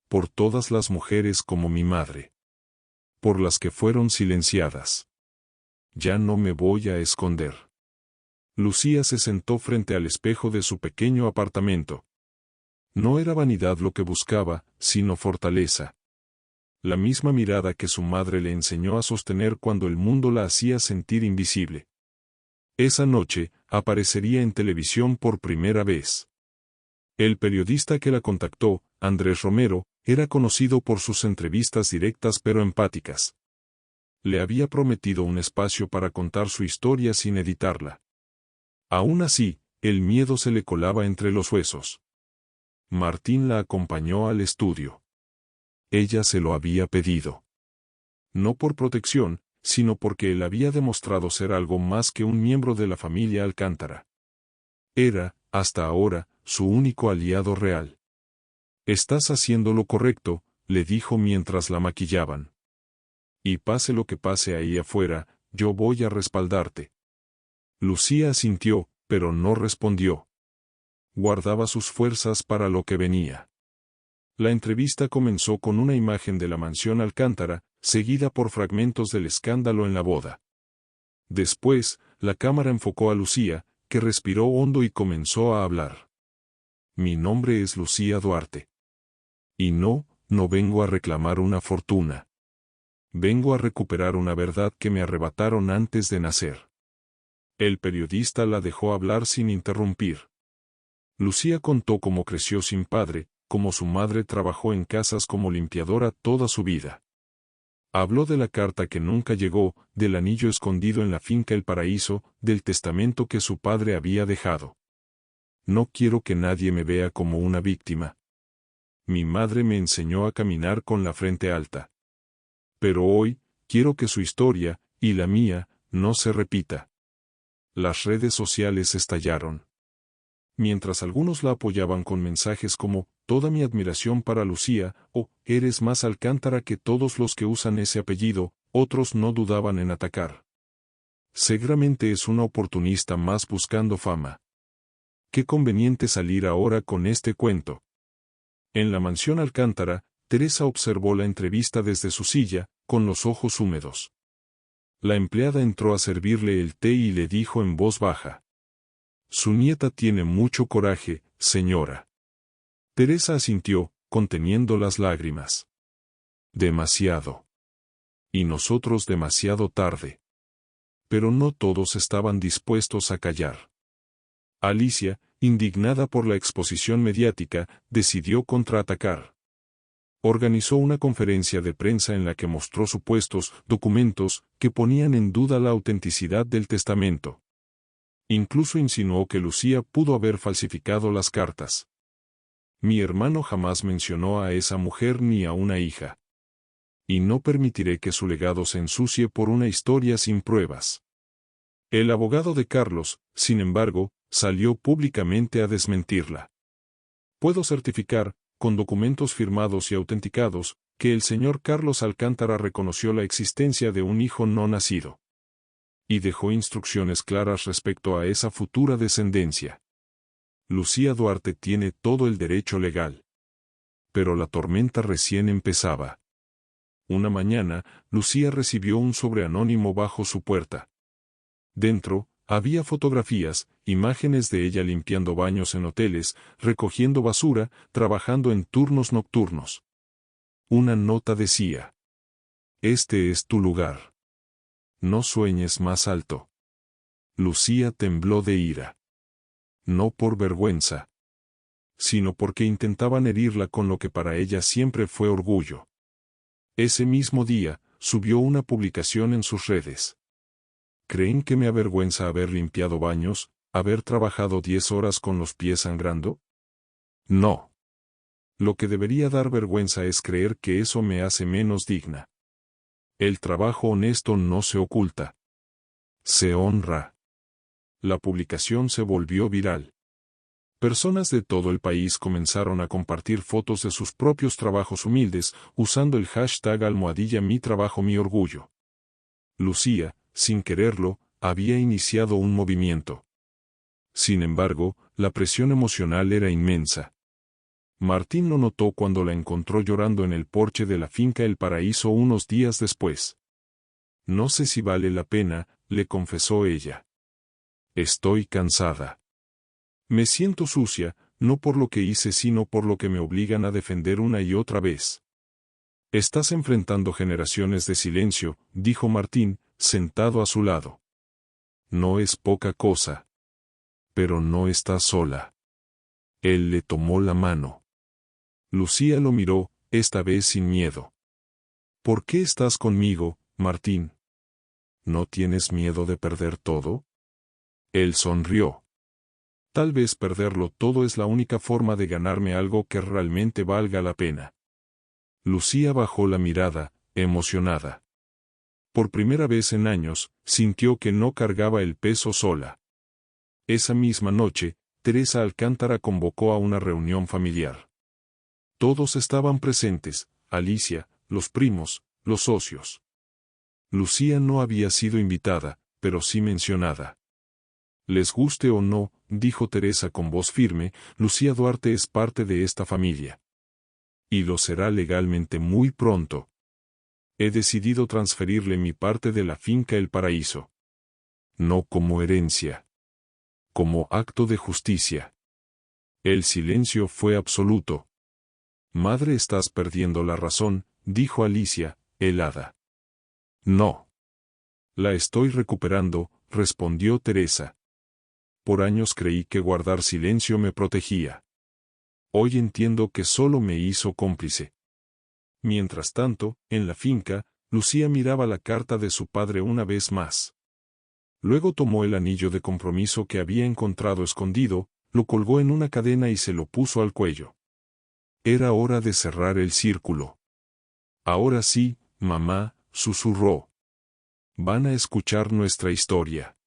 Por todas las mujeres como mi madre. Por las que fueron silenciadas. Ya no me voy a esconder. Lucía se sentó frente al espejo de su pequeño apartamento. No era vanidad lo que buscaba, sino fortaleza. La misma mirada que su madre le enseñó a sostener cuando el mundo la hacía sentir invisible. Esa noche, aparecería en televisión por primera vez. El periodista que la contactó, Andrés Romero, era conocido por sus entrevistas directas pero empáticas. Le había prometido un espacio para contar su historia sin editarla. Aún así, el miedo se le colaba entre los huesos. Martín la acompañó al estudio. Ella se lo había pedido. No por protección, sino porque él había demostrado ser algo más que un miembro de la familia Alcántara. Era, hasta ahora, su único aliado real. Estás haciendo lo correcto, le dijo mientras la maquillaban. Y pase lo que pase ahí afuera, yo voy a respaldarte. Lucía asintió, pero no respondió. Guardaba sus fuerzas para lo que venía. La entrevista comenzó con una imagen de la mansión Alcántara, seguida por fragmentos del escándalo en la boda. Después, la cámara enfocó a Lucía, que respiró hondo y comenzó a hablar. Mi nombre es Lucía Duarte. Y no vengo a reclamar una fortuna. Vengo a recuperar una verdad que me arrebataron antes de nacer. El periodista la dejó hablar sin interrumpir. Lucía contó cómo creció sin padre, cómo su madre trabajó en casas como limpiadora toda su vida. Habló de la carta que nunca llegó, del anillo escondido en la finca El Paraíso, del testamento que su padre había dejado. No quiero que nadie me vea como una víctima. Mi madre me enseñó a caminar con la frente alta. Pero hoy, quiero que su historia, y la mía, no se repita. Las redes sociales estallaron. Mientras algunos la apoyaban con mensajes como, toda mi admiración para Lucía, o, eres más Alcántara que todos los que usan ese apellido, otros no dudaban en atacar. Seguramente es una oportunista más buscando fama. Qué conveniente salir ahora con este cuento. En la mansión Alcántara, Teresa observó la entrevista desde su silla, con los ojos húmedos. La empleada entró a servirle el té y le dijo en voz baja. Su nieta tiene mucho coraje, señora. Teresa asintió, conteniendo las lágrimas. Demasiado. Y nosotros demasiado tarde. Pero no todos estaban dispuestos a callar. Alicia, indignada por la exposición mediática, decidió contraatacar. Organizó una conferencia de prensa en la que mostró supuestos documentos que ponían en duda la autenticidad del testamento. Incluso insinuó que Lucía pudo haber falsificado las cartas. Mi hermano jamás mencionó a esa mujer ni a una hija. Y no permitiré que su legado se ensucie por una historia sin pruebas. El abogado de Carlos, sin embargo, salió públicamente a desmentirla. Puedo certificar, con documentos firmados y autenticados, que el señor Carlos Alcántara reconoció la existencia de un hijo no nacido. Y dejó instrucciones claras respecto a esa futura descendencia. Lucía Duarte tiene todo el derecho legal. Pero la tormenta recién empezaba. Una mañana, Lucía recibió un sobre anónimo bajo su puerta. Dentro, había fotografías, imágenes de ella limpiando baños en hoteles, recogiendo basura, trabajando en turnos nocturnos. Una nota decía: este es tu lugar. No sueñes más alto. Lucía tembló de ira. No por vergüenza, sino porque intentaban herirla con lo que para ella siempre fue orgullo. Ese mismo día, subió una publicación en sus redes. ¿Creen que me avergüenza haber limpiado baños, haber trabajado 10 horas con los pies sangrando? No. Lo que debería dar vergüenza es creer que eso me hace menos digna. El trabajo honesto no se oculta. Se honra. La publicación se volvió viral. Personas de todo el país comenzaron a compartir fotos de sus propios trabajos humildes, usando el hashtag #mi trabajo mi orgullo. Lucía, sin quererlo, había iniciado un movimiento. Sin embargo, la presión emocional era inmensa. Martín lo notó cuando la encontró llorando en el porche de la finca El Paraíso unos días después. No sé si vale la pena, le confesó ella. Estoy cansada. Me siento sucia, no por lo que hice sino por lo que me obligan a defender una y otra vez. Estás enfrentando generaciones de silencio, dijo Martín, sentado a su lado. No es poca cosa. Pero no estás sola. Él le tomó la mano. Lucía lo miró, esta vez sin miedo. ¿Por qué estás conmigo, Martín? ¿No tienes miedo de perder todo? Él sonrió. Tal vez perderlo todo es la única forma de ganarme algo que realmente valga la pena. Lucía bajó la mirada, emocionada. Por primera vez en años, sintió que no cargaba el peso sola. Esa misma noche, Teresa Alcántara convocó a una reunión familiar. Todos estaban presentes, Alicia, los primos, los socios. Lucía no había sido invitada, pero sí mencionada. Les guste o no, dijo Teresa con voz firme, Lucía Duarte es parte de esta familia. Y lo será legalmente muy pronto. He decidido transferirle mi parte de la finca El Paraíso. No como herencia. Como acto de justicia. El silencio fue absoluto. Madre, estás perdiendo la razón, dijo Alicia, helada. No. La estoy recuperando, respondió Teresa. Por años creí que guardar silencio me protegía. Hoy entiendo que solo me hizo cómplice. Mientras tanto, en la finca, Lucía miraba la carta de su padre una vez más. Luego tomó el anillo de compromiso que había encontrado escondido, lo colgó en una cadena y se lo puso al cuello. Era hora de cerrar el círculo. Ahora sí, mamá, susurró. Van a escuchar nuestra historia.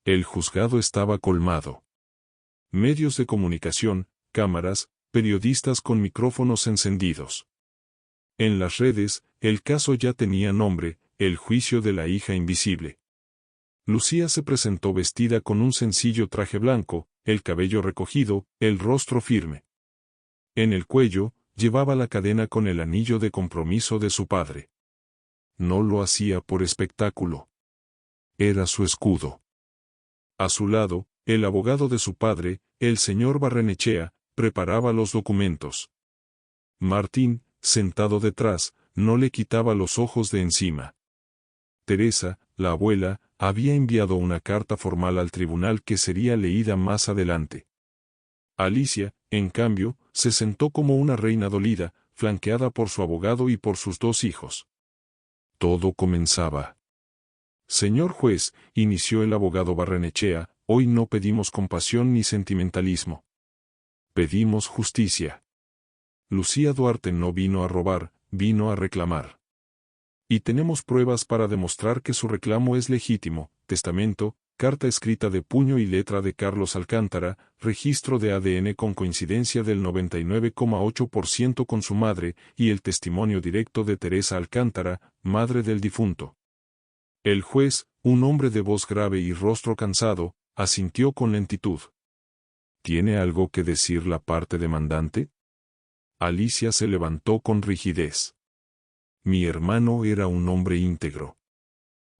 El juzgado estaba colmado. Medios de comunicación, cámaras, periodistas con micrófonos encendidos. En las redes, el caso ya tenía nombre, el juicio de la hija invisible. Lucía se presentó vestida con un sencillo traje blanco, el cabello recogido, el rostro firme. En el cuello, llevaba la cadena con el anillo de compromiso de su padre. No lo hacía por espectáculo. Era su escudo. A su lado, el abogado de su padre, el señor Barrenechea, preparaba los documentos. Martín, sentado detrás, no le quitaba los ojos de encima. Teresa, la abuela, había enviado una carta formal al tribunal que sería leída más adelante. Alicia, en cambio, se sentó como una reina dolida, flanqueada por su abogado y por sus 2 hijos. Todo comenzaba. Señor juez, inició el abogado Barrenechea, hoy no pedimos compasión ni sentimentalismo. Pedimos justicia. Lucía Duarte no vino a robar, vino a reclamar. Y tenemos pruebas para demostrar que su reclamo es legítimo: testamento, carta escrita de puño y letra de Carlos Alcántara, registro de ADN con coincidencia del 99,8% con su madre, y el testimonio directo de Teresa Alcántara, madre del difunto. El juez, un hombre de voz grave y rostro cansado, asintió con lentitud. ¿Tiene algo que decir la parte demandante? Alicia se levantó con rigidez. Mi hermano era un hombre íntegro.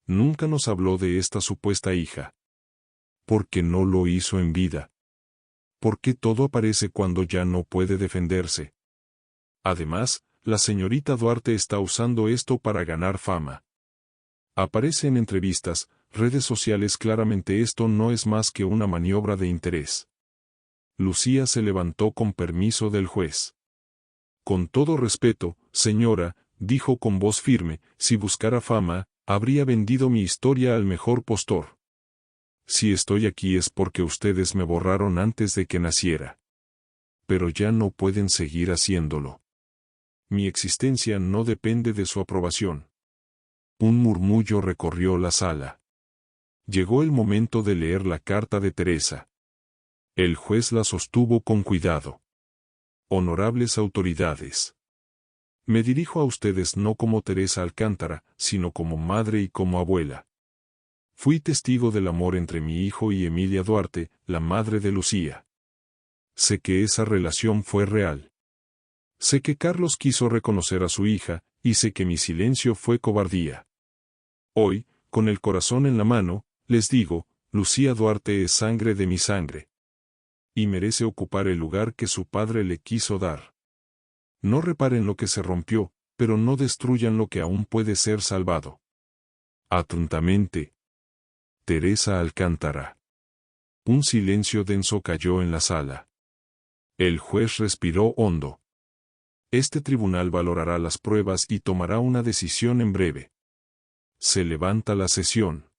Nunca nos habló de esta supuesta hija. ¿Por qué no lo hizo en vida? ¿Por qué todo aparece cuando ya no puede defenderse? Además, la señorita Duarte está usando esto para ganar fama. Aparece en entrevistas, redes sociales. Claramente esto no es más que una maniobra de interés. Lucía se levantó con permiso del juez. Con todo respeto, señora, dijo con voz firme, si buscara fama, habría vendido mi historia al mejor postor. Si estoy aquí es porque ustedes me borraron antes de que naciera. Pero ya no pueden seguir haciéndolo. Mi existencia no depende de su aprobación. Un murmullo recorrió la sala. Llegó el momento de leer la carta de Teresa. El juez la sostuvo con cuidado. Honorables autoridades. Me dirijo a ustedes no como Teresa Alcántara, sino como madre y como abuela. Fui testigo del amor entre mi hijo y Emilia Duarte, la madre de Lucía. Sé que esa relación fue real. Sé que Carlos quiso reconocer a su hija, y sé que mi silencio fue cobardía. Hoy, con el corazón en la mano, les digo, Lucía Duarte es sangre de mi sangre. Y merece ocupar el lugar que su padre le quiso dar. No reparen lo que se rompió, pero no destruyan lo que aún puede ser salvado. Atentamente. Teresa Alcántara. Un silencio denso cayó en la sala. El juez respiró hondo. Este tribunal valorará las pruebas y tomará una decisión en breve. Se levanta la sesión.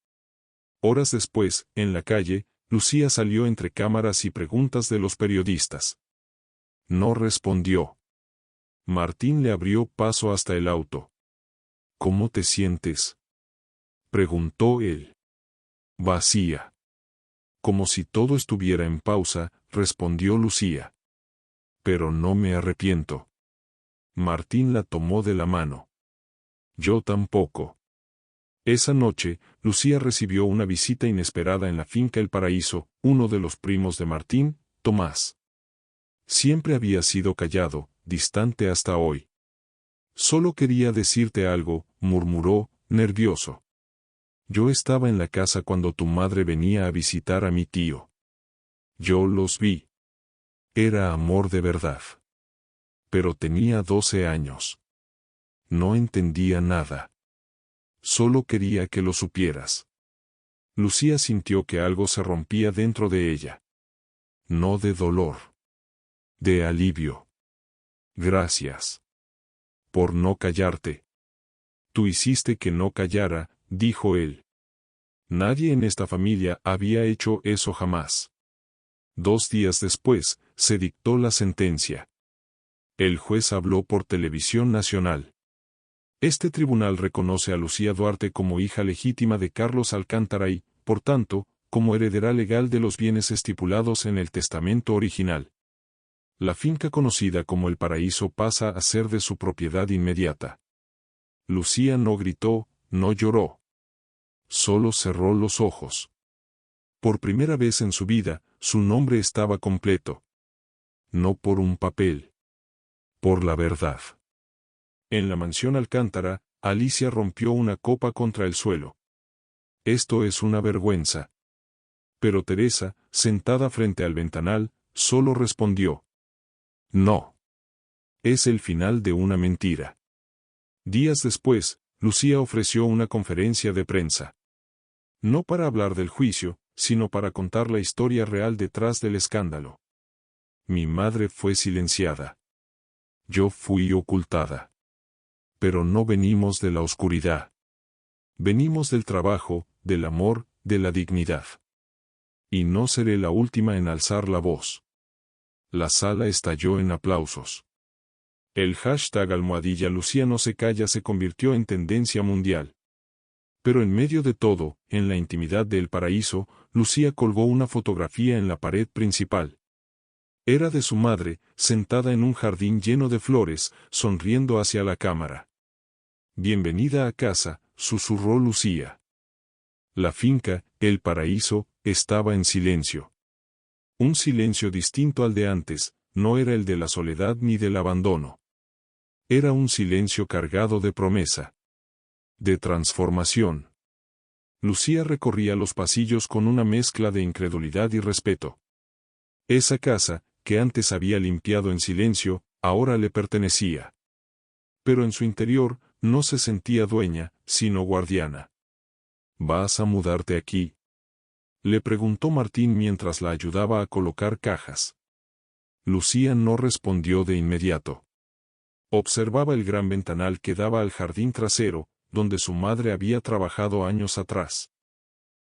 Horas después, en la calle, Lucía salió entre cámaras y preguntas de los periodistas. No respondió. Martín le abrió paso hasta el auto. ¿Cómo te sientes?, preguntó él. Vacía. Como si todo estuviera en pausa, respondió Lucía. Pero no me arrepiento. Martín la tomó de la mano. Yo tampoco. Esa noche, Lucía recibió una visita inesperada en la finca El Paraíso, uno de los primos de Martín, Tomás. Siempre había sido callado, distante hasta hoy. Solo quería decirte algo, murmuró, nervioso. Yo estaba en la casa cuando tu madre venía a visitar a mi tío. Yo los vi. Era amor de verdad. Pero tenía 12 años. No entendía nada. Solo quería que lo supieras. Lucía sintió que algo se rompía dentro de ella. No de dolor. De alivio. Gracias. Por no callarte. Tú hiciste que no callara, dijo él. Nadie en esta familia había hecho eso jamás. 2 días después, se dictó la sentencia. El juez habló por televisión nacional. Este tribunal reconoce a Lucía Duarte como hija legítima de Carlos Alcántara y, por tanto, como heredera legal de los bienes estipulados en el testamento original. La finca conocida como El Paraíso pasa a ser de su propiedad inmediata. Lucía no gritó, no lloró. Solo cerró los ojos. Por primera vez en su vida, su nombre estaba completo. No por un papel. Por la verdad. En la mansión Alcántara, Alicia rompió una copa contra el suelo. Esto es una vergüenza. Pero Teresa, sentada frente al ventanal, solo respondió. No. Es el final de una mentira. Días después, Lucía ofreció una conferencia de prensa. No para hablar del juicio, sino para contar la historia real detrás del escándalo. Mi madre fue silenciada. Yo fui ocultada. Pero no venimos de la oscuridad. Venimos del trabajo, del amor, de la dignidad. Y no seré la última en alzar la voz. La sala estalló en aplausos. El hashtag #Lucía no se calla se convirtió en tendencia mundial. Pero en medio de todo, en la intimidad de El Paraíso, Lucía colgó una fotografía en la pared principal. Era de su madre, sentada en un jardín lleno de flores, sonriendo hacia la cámara. Bienvenida a casa, susurró Lucía. La finca, El Paraíso, estaba en silencio. Un silencio distinto al de antes, no era el de la soledad ni del abandono. Era un silencio cargado de promesa. De transformación. Lucía recorría los pasillos con una mezcla de incredulidad y respeto. Esa casa, que antes había limpiado en silencio, ahora le pertenecía. Pero en su interior, no se sentía dueña, sino guardiana. ¿Vas a mudarte aquí?, le preguntó Martín mientras la ayudaba a colocar cajas. Lucía no respondió de inmediato. Observaba el gran ventanal que daba al jardín trasero, donde su madre había trabajado años atrás.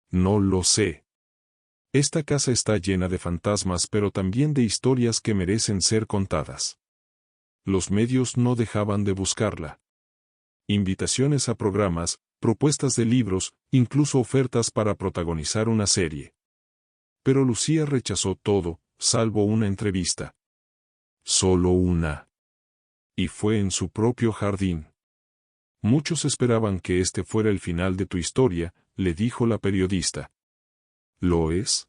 No lo sé. Esta casa está llena de fantasmas, pero también de historias que merecen ser contadas. Los medios no dejaban de buscarla. Invitaciones a programas, propuestas de libros, incluso ofertas para protagonizar una serie. Pero Lucía rechazó todo, salvo una entrevista. Solo una. Y fue en su propio jardín. Muchos esperaban que este fuera el final de tu historia, le dijo la periodista. ¿Lo es?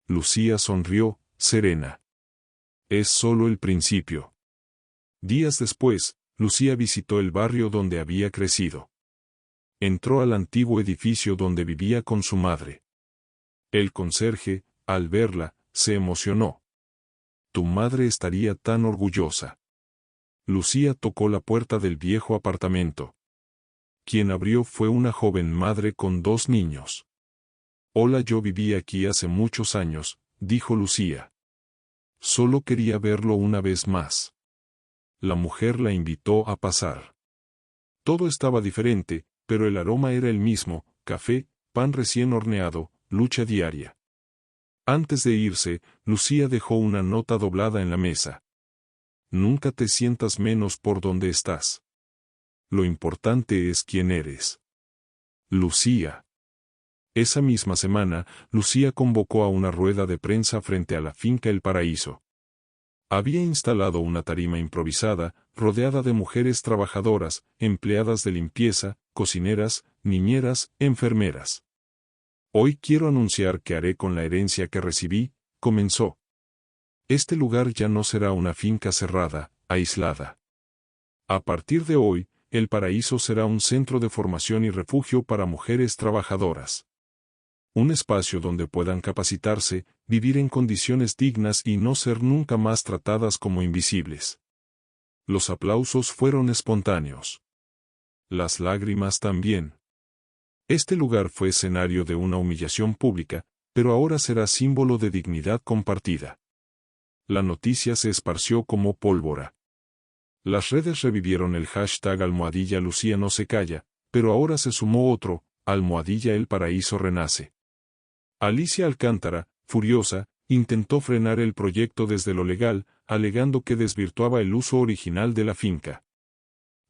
Lucía sonrió, serena. Es solo el principio. Días después, Lucía visitó el barrio donde había crecido. Entró al antiguo edificio donde vivía con su madre. El conserje, al verla, se emocionó. Tu madre estaría tan orgullosa. Lucía tocó la puerta del viejo apartamento. Quien abrió fue una joven madre con 2 niños. Hola, yo viví aquí hace muchos años, dijo Lucía. Solo quería verlo una vez más. La mujer la invitó a pasar. Todo estaba diferente, pero el aroma era el mismo: café, pan recién horneado, lucha diaria. Antes de irse, Lucía dejó una nota doblada en la mesa. Nunca te sientas menos por donde estás. Lo importante es quién eres. Lucía. Esa misma semana, Lucía convocó a una rueda de prensa frente a la finca El Paraíso. Había instalado una tarima improvisada, rodeada de mujeres trabajadoras, empleadas de limpieza, cocineras, niñeras, enfermeras. Hoy quiero anunciar que haré con la herencia que recibí, comenzó. Este lugar ya no será una finca cerrada, aislada. A partir de hoy, El Paraíso será un centro de formación y refugio para mujeres trabajadoras. Un espacio donde puedan capacitarse, vivir en condiciones dignas y no ser nunca más tratadas como invisibles. Los aplausos fueron espontáneos. Las lágrimas también. Este lugar fue escenario de una humillación pública, pero ahora será símbolo de dignidad compartida. La noticia se esparció como pólvora. Las redes revivieron el hashtag #Lucía no se calla, pero ahora se sumó otro, #El Paraíso renace. Alicia Alcántara, furiosa, intentó frenar el proyecto desde lo legal, alegando que desvirtuaba el uso original de la finca.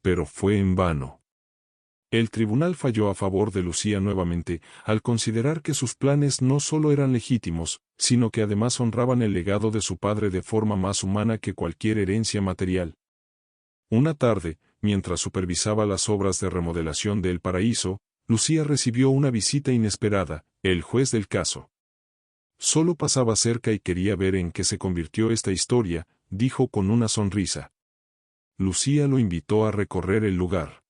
Pero fue en vano. El tribunal falló a favor de Lucía nuevamente, al considerar que sus planes no solo eran legítimos, sino que además honraban el legado de su padre de forma más humana que cualquier herencia material. Una tarde, mientras supervisaba las obras de remodelación de El Paraíso, Lucía recibió una visita inesperada: el juez del caso. Solo pasaba cerca y quería ver en qué se convirtió esta historia, dijo con una sonrisa. Lucía lo invitó a recorrer el lugar.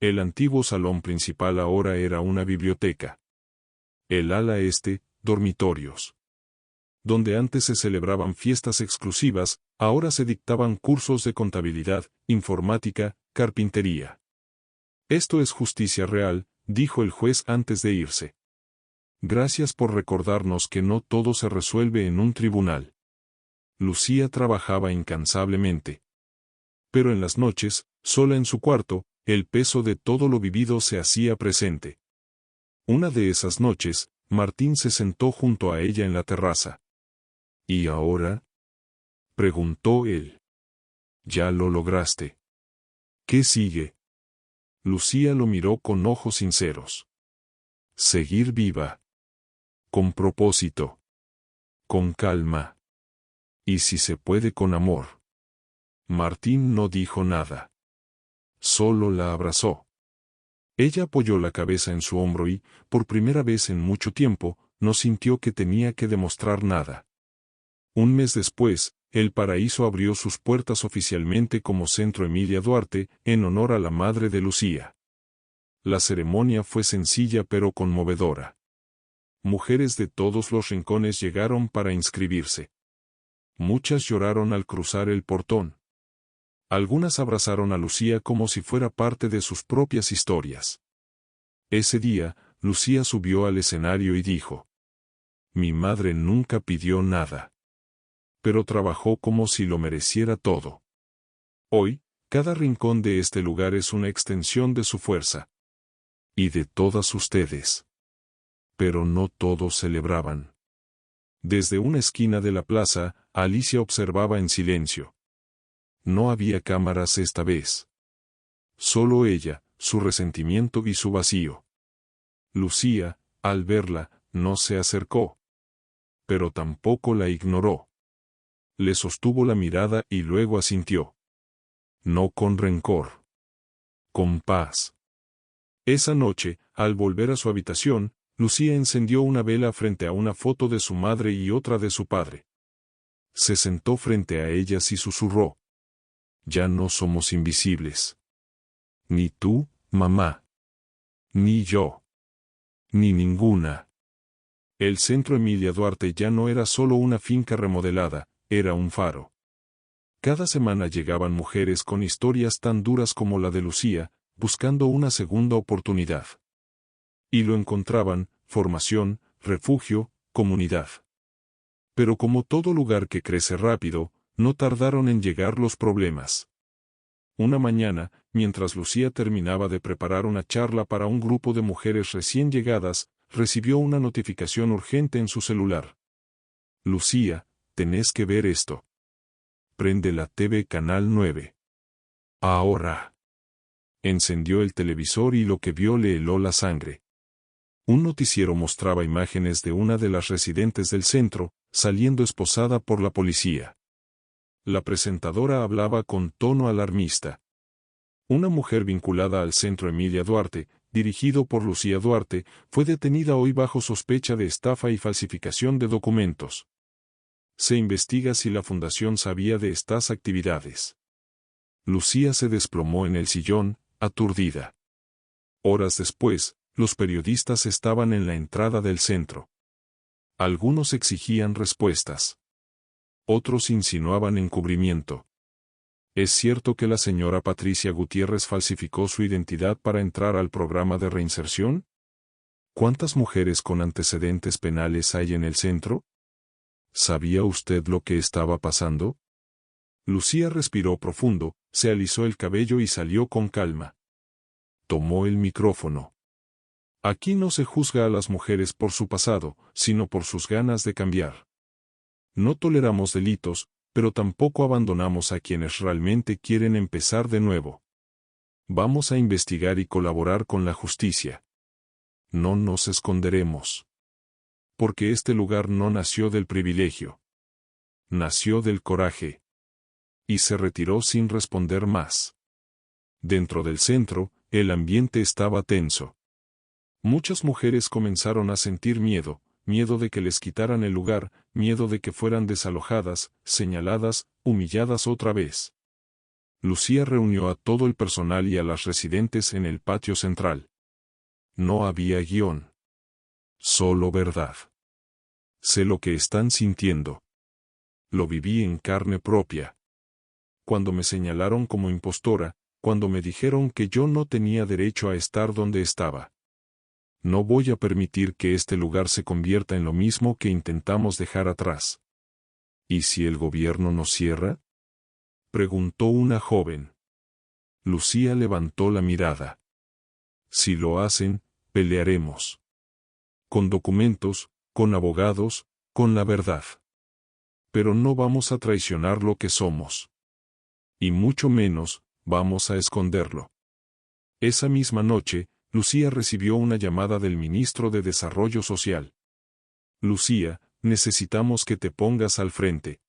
El antiguo salón principal ahora era una biblioteca. El ala este, dormitorios. Donde antes se celebraban fiestas exclusivas, ahora se dictaban cursos de contabilidad, informática, carpintería. Esto es justicia real, dijo el juez antes de irse. Gracias por recordarnos que no todo se resuelve en un tribunal. Lucía trabajaba incansablemente. Pero en las noches, sola en su cuarto, el peso de todo lo vivido se hacía presente. Una de esas noches, Martín se sentó junto a ella en la terraza. ¿Y ahora?, preguntó él. Ya lo lograste. ¿Qué sigue? Lucía lo miró con ojos sinceros. Seguir viva. Con propósito. Con calma. Y si se puede, con amor. Martín no dijo nada. Solo la abrazó. Ella apoyó la cabeza en su hombro y, por primera vez en mucho tiempo, no sintió que tenía que demostrar nada. Un mes después, El Paraíso abrió sus puertas oficialmente como Centro Emilia Duarte, en honor a la madre de Lucía. La ceremonia fue sencilla pero conmovedora. Mujeres de todos los rincones llegaron para inscribirse. Muchas lloraron al cruzar el portón. Algunas abrazaron a Lucía como si fuera parte de sus propias historias. Ese día, Lucía subió al escenario y dijo: Mi madre nunca pidió nada. Pero trabajó como si lo mereciera todo. Hoy, cada rincón de este lugar es una extensión de su fuerza. Y de todas ustedes. Pero no todos celebraban. Desde una esquina de la plaza, Alicia observaba en silencio. No había cámaras esta vez. Solo ella, su resentimiento y su vacío. Lucía, al verla, no se acercó. Pero tampoco la ignoró. Le sostuvo la mirada y luego asintió. No con rencor. Con paz. Esa noche, al volver a su habitación, Lucía encendió una vela frente a una foto de su madre y otra de su padre. Se sentó frente a ellas y susurró. Ya no somos invisibles. Ni tú, mamá. Ni yo. Ni ninguna. El Centro Emilia Duarte ya no era solo una finca remodelada, era un faro. Cada semana llegaban mujeres con historias tan duras como la de Lucía, buscando una segunda oportunidad. Y lo encontraban: formación, refugio, comunidad. Pero como todo lugar que crece rápido, no tardaron en llegar los problemas. Una mañana, mientras Lucía terminaba de preparar una charla para un grupo de mujeres recién llegadas, recibió una notificación urgente en su celular. Lucía, tenés que ver esto. Prende la TV Canal 9. Ahora. Encendió el televisor y lo que vio le heló la sangre. Un noticiero mostraba imágenes de una de las residentes del centro, saliendo esposada por la policía. La presentadora hablaba con tono alarmista. Una mujer vinculada al Centro Emilia Duarte, dirigido por Lucía Duarte, fue detenida hoy bajo sospecha de estafa y falsificación de documentos. Se investiga si la fundación sabía de estas actividades. Lucía se desplomó en el sillón, aturdida. Horas después, los periodistas estaban en la entrada del centro. Algunos exigían respuestas. Otros insinuaban encubrimiento. ¿Es cierto que la señora Patricia Gutiérrez falsificó su identidad para entrar al programa de reinserción? ¿Cuántas mujeres con antecedentes penales hay en el centro? ¿Sabía usted lo que estaba pasando? Lucía respiró profundo, se alisó el cabello y salió con calma. Tomó el micrófono. Aquí no se juzga a las mujeres por su pasado, sino por sus ganas de cambiar. No toleramos delitos, pero tampoco abandonamos a quienes realmente quieren empezar de nuevo. Vamos a investigar y colaborar con la justicia. No nos esconderemos. Porque este lugar no nació del privilegio. Nació del coraje. Y se retiró sin responder más. Dentro del centro, el ambiente estaba tenso. Muchas mujeres comenzaron a sentir miedo, miedo de que les quitaran el lugar, miedo de que fueran desalojadas, señaladas, humilladas otra vez. Lucía reunió a todo el personal y a las residentes en el patio central. No había guión. Solo verdad. Sé lo que están sintiendo. Lo viví en carne propia. Cuando me señalaron como impostora, cuando me dijeron que yo no tenía derecho a estar donde estaba. No voy a permitir que este lugar se convierta en lo mismo que intentamos dejar atrás. ¿Y si el gobierno nos cierra?, preguntó una joven. Lucía levantó la mirada. Si lo hacen, pelearemos. Con documentos, con abogados, con la verdad. Pero no vamos a traicionar lo que somos. Y mucho menos, vamos a esconderlo. Esa misma noche, Lucía recibió una llamada del ministro de Desarrollo Social. Lucía, necesitamos que te pongas al frente.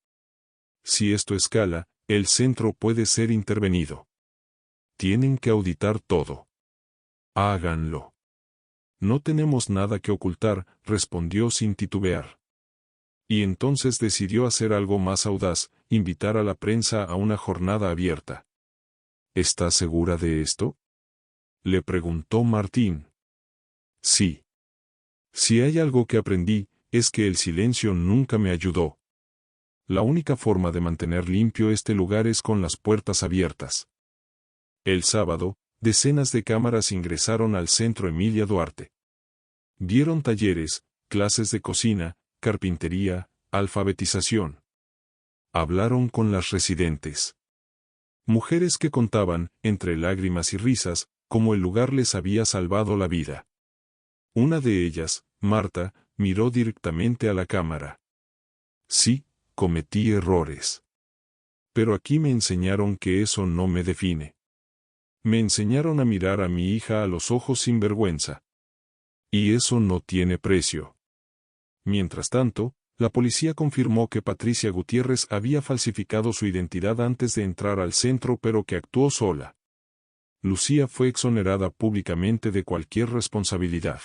Si esto escala, el centro puede ser intervenido. Tienen que auditar todo. Háganlo. No tenemos nada que ocultar, respondió sin titubear. Y entonces decidió hacer algo más audaz, invitar a la prensa a una jornada abierta. ¿Estás segura de esto?, le preguntó Martín. Sí. Si hay algo que aprendí, es que el silencio nunca me ayudó. La única forma de mantener limpio este lugar es con las puertas abiertas. El sábado, decenas de cámaras ingresaron al Centro Emilia Duarte. Vieron talleres, clases de cocina, carpintería, alfabetización. Hablaron con las residentes. Mujeres que contaban, entre lágrimas y risas, cómo el lugar les había salvado la vida. Una de ellas, Marta, miró directamente a la cámara. Sí, cometí errores. Pero aquí me enseñaron que eso no me define. Me enseñaron a mirar a mi hija a los ojos sin vergüenza. Y eso no tiene precio. Mientras tanto, la policía confirmó que Patricia Gutiérrez había falsificado su identidad antes de entrar al centro, pero que actuó sola. Lucía fue exonerada públicamente de cualquier responsabilidad.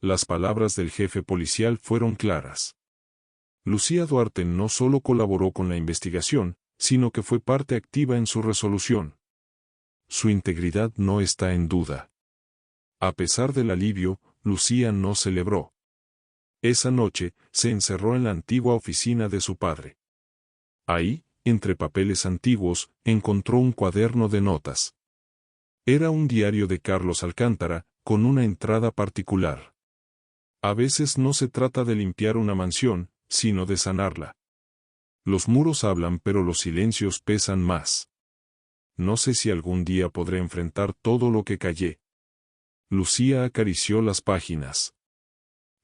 Las palabras del jefe policial fueron claras. Lucía Duarte no solo colaboró con la investigación, sino que fue parte activa en su resolución. Su integridad no está en duda. A pesar del alivio, Lucía no celebró. Esa noche, se encerró en la antigua oficina de su padre. Ahí, entre papeles antiguos, encontró un cuaderno de notas. Era un diario de Carlos Alcántara, con una entrada particular. A veces no se trata de limpiar una mansión, sino de sanarla. Los muros hablan, pero los silencios pesan más. No sé si algún día podré enfrentar todo lo que callé. Lucía acarició las páginas.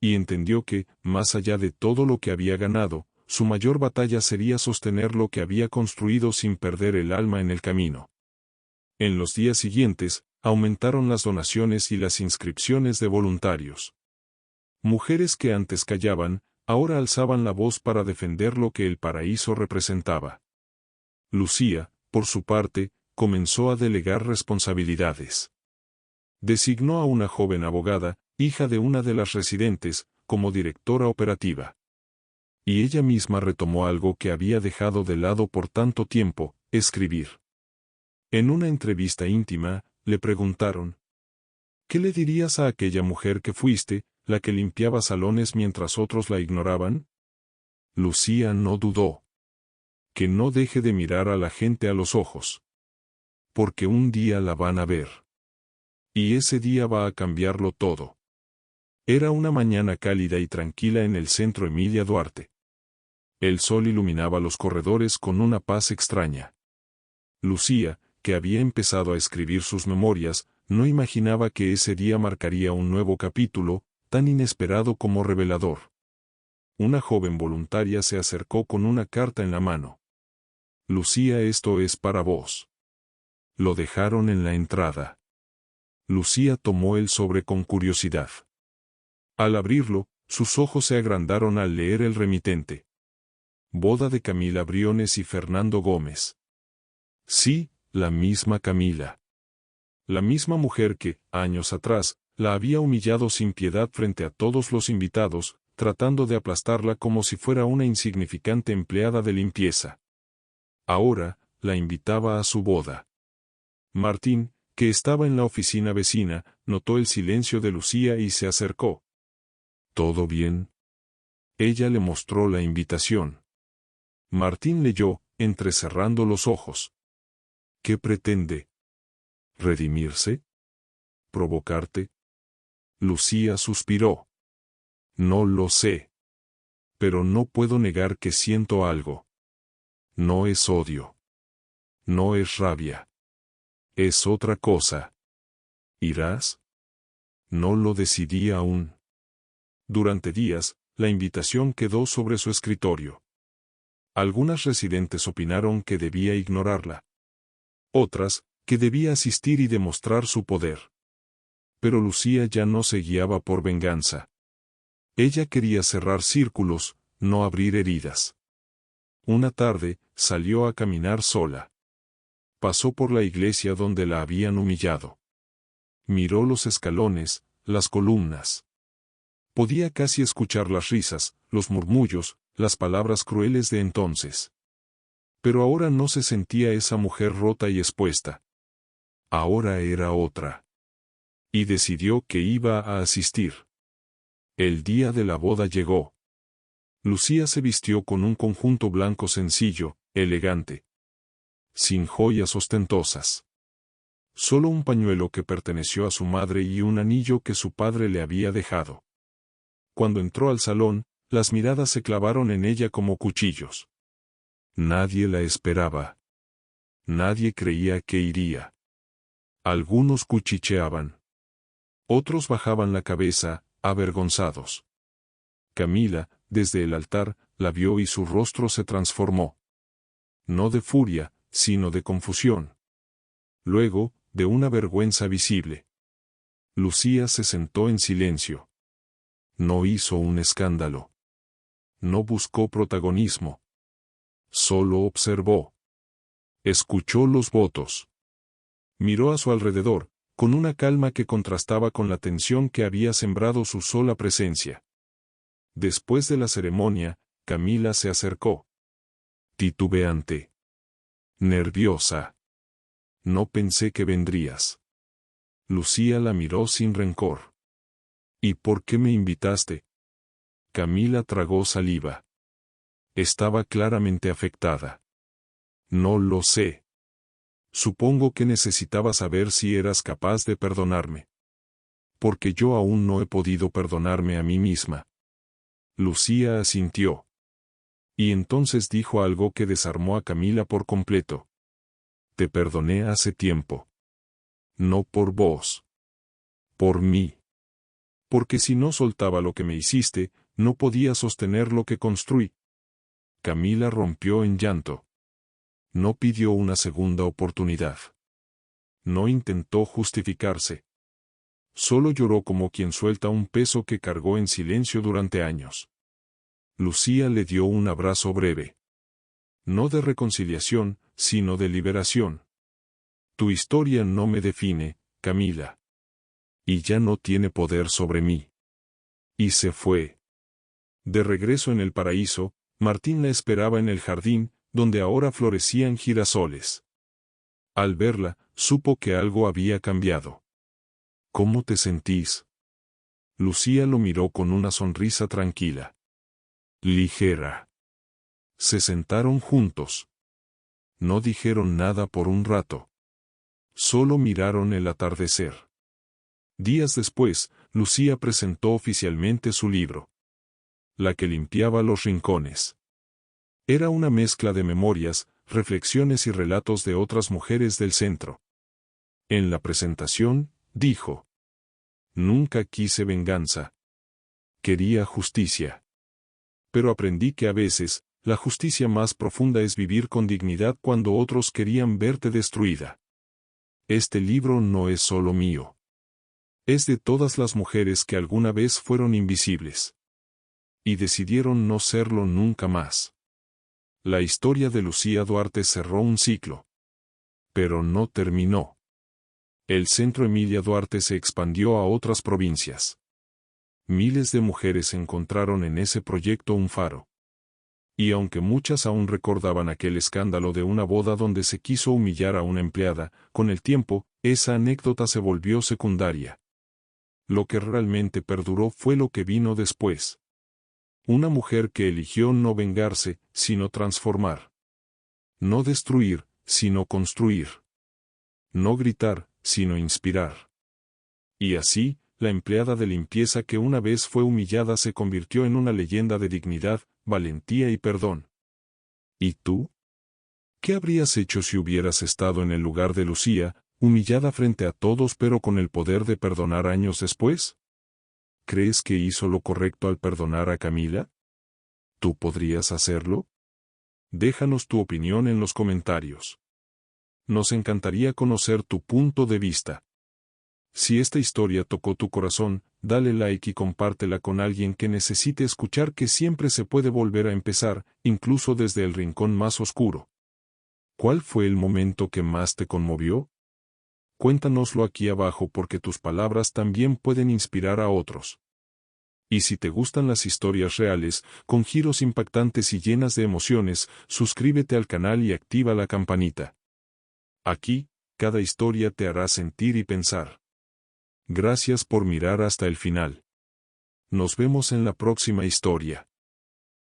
Y entendió que, más allá de todo lo que había ganado, su mayor batalla sería sostener lo que había construido sin perder el alma en el camino. En los días siguientes, aumentaron las donaciones y las inscripciones de voluntarios. Mujeres que antes callaban, ahora alzaban la voz para defender lo que el paraíso representaba. Lucía, por su parte, comenzó a delegar responsabilidades. Designó a una joven abogada, hija de una de las residentes, como directora operativa. Y ella misma retomó algo que había dejado de lado por tanto tiempo: escribir. En una entrevista íntima, le preguntaron: ¿qué le dirías a aquella mujer que fuiste, la que limpiaba salones mientras otros la ignoraban? Lucía no dudó. Que no deje de mirar a la gente a los ojos. Porque un día la van a ver. Y ese día va a cambiarlo todo. Era una mañana cálida y tranquila en el centro Emilia Duarte. El sol iluminaba los corredores con una paz extraña. Lucía, que había empezado a escribir sus memorias, no imaginaba que ese día marcaría un nuevo capítulo, tan inesperado como revelador. Una joven voluntaria se acercó con una carta en la mano. Lucía, esto es para vos. Lo dejaron en la entrada. Lucía tomó el sobre con curiosidad. Al abrirlo, sus ojos se agrandaron al leer el remitente. Boda de Camila Briones y Fernando Gómez. Sí, la misma Camila. La misma mujer que, años atrás, la había humillado sin piedad frente a todos los invitados, tratando de aplastarla como si fuera una insignificante empleada de limpieza. Ahora, la invitaba a su boda. Martín, que estaba en la oficina vecina, notó el silencio de Lucía y se acercó. ¿Todo bien? Ella le mostró la invitación. Martín leyó, entrecerrando los ojos. ¿Qué pretende? ¿Redimirse? ¿Provocarte? Lucía suspiró. No lo sé. Pero no puedo negar que siento algo. No es odio. No es rabia. Es otra cosa. ¿Irás? No lo decidí aún. Durante días, la invitación quedó sobre su escritorio. Algunas residentes opinaron que debía ignorarla. Otras, que debía asistir y demostrar su poder. Pero Lucía ya no se guiaba por venganza. Ella quería cerrar círculos, no abrir heridas. Una tarde, salió a caminar sola. Pasó por la iglesia donde la habían humillado. Miró los escalones, las columnas. Podía casi escuchar las risas, los murmullos, las palabras crueles de entonces. Pero ahora no se sentía esa mujer rota y expuesta. Ahora era otra. Y decidió que iba a asistir. El día de la boda llegó. Lucía se vistió con un conjunto blanco sencillo, elegante. Sin joyas ostentosas. Solo un pañuelo que perteneció a su madre y un anillo que su padre le había dejado. Cuando entró al salón, las miradas se clavaron en ella como cuchillos. Nadie la esperaba. Nadie creía que iría. Algunos cuchicheaban. Otros bajaban la cabeza, avergonzados. Camila, desde el altar, la vio y su rostro se transformó. No de furia, sino de confusión. Luego, de una vergüenza visible. Lucía se sentó en silencio. No hizo un escándalo. No buscó protagonismo. Solo observó. Escuchó los votos. Miró a su alrededor, con una calma que contrastaba con la tensión que había sembrado su sola presencia. Después de la ceremonia, Camila se acercó. Titubeante. Nerviosa. No pensé que vendrías. Lucía la miró sin rencor. ¿Y por qué me invitaste? Camila tragó saliva. Estaba claramente afectada. No lo sé. Supongo que necesitaba saber si eras capaz de perdonarme. Porque yo aún no he podido perdonarme a mí misma. Lucía asintió. Y entonces dijo algo que desarmó a Camila por completo. Te perdoné hace tiempo. No por vos. Por mí. Porque si no soltaba lo que me hiciste, no podía sostener lo que construí. Camila rompió en llanto. No pidió una segunda oportunidad. No intentó justificarse. Solo lloró como quien suelta un peso que cargó en silencio durante años. Lucía le dio un abrazo breve. No de reconciliación, sino de liberación. Tu historia no me define, Camila. Y ya no tiene poder sobre mí. Y se fue. De regreso en el paraíso, Martín la esperaba en el jardín, donde ahora florecían girasoles. Al verla, supo que algo había cambiado. ¿Cómo te sentís? Lucía lo miró con una sonrisa tranquila. Ligera. Se sentaron juntos. No dijeron nada por un rato. Solo miraron el atardecer. Días después, Lucía presentó oficialmente su libro. La que limpiaba los rincones. Era una mezcla de memorias, reflexiones y relatos de otras mujeres del centro. En la presentación, dijo: Nunca quise venganza. Quería justicia. Pero aprendí que a veces, la justicia más profunda es vivir con dignidad cuando otros querían verte destruida. Este libro no es solo mío. Es de todas las mujeres que alguna vez fueron invisibles. Y decidieron no serlo nunca más. La historia de Lucía Duarte cerró un ciclo. Pero no terminó. El Centro Emilia Duarte se expandió a otras provincias. Miles de mujeres encontraron en ese proyecto un faro. Y aunque muchas aún recordaban aquel escándalo de una boda donde se quiso humillar a una empleada, con el tiempo, esa anécdota se volvió secundaria. Lo que realmente perduró fue lo que vino después. Una mujer que eligió no vengarse, sino transformar. No destruir, sino construir. No gritar, sino inspirar. Y así, la empleada de limpieza que una vez fue humillada se convirtió en una leyenda de dignidad, valentía y perdón. ¿Y tú? ¿Qué habrías hecho si hubieras estado en el lugar de Lucía, humillada frente a todos pero con el poder de perdonar años después? ¿Crees que hizo lo correcto al perdonar a Camila? ¿Tú podrías hacerlo? Déjanos tu opinión en los comentarios. Nos encantaría conocer tu punto de vista. Si esta historia tocó tu corazón, dale like y compártela con alguien que necesite escuchar que siempre se puede volver a empezar, incluso desde el rincón más oscuro. ¿Cuál fue el momento que más te conmovió? Cuéntanoslo aquí abajo porque tus palabras también pueden inspirar a otros. Y si te gustan las historias reales, con giros impactantes y llenas de emociones, suscríbete al canal y activa la campanita. Aquí, cada historia te hará sentir y pensar. Gracias por mirar hasta el final. Nos vemos en la próxima historia.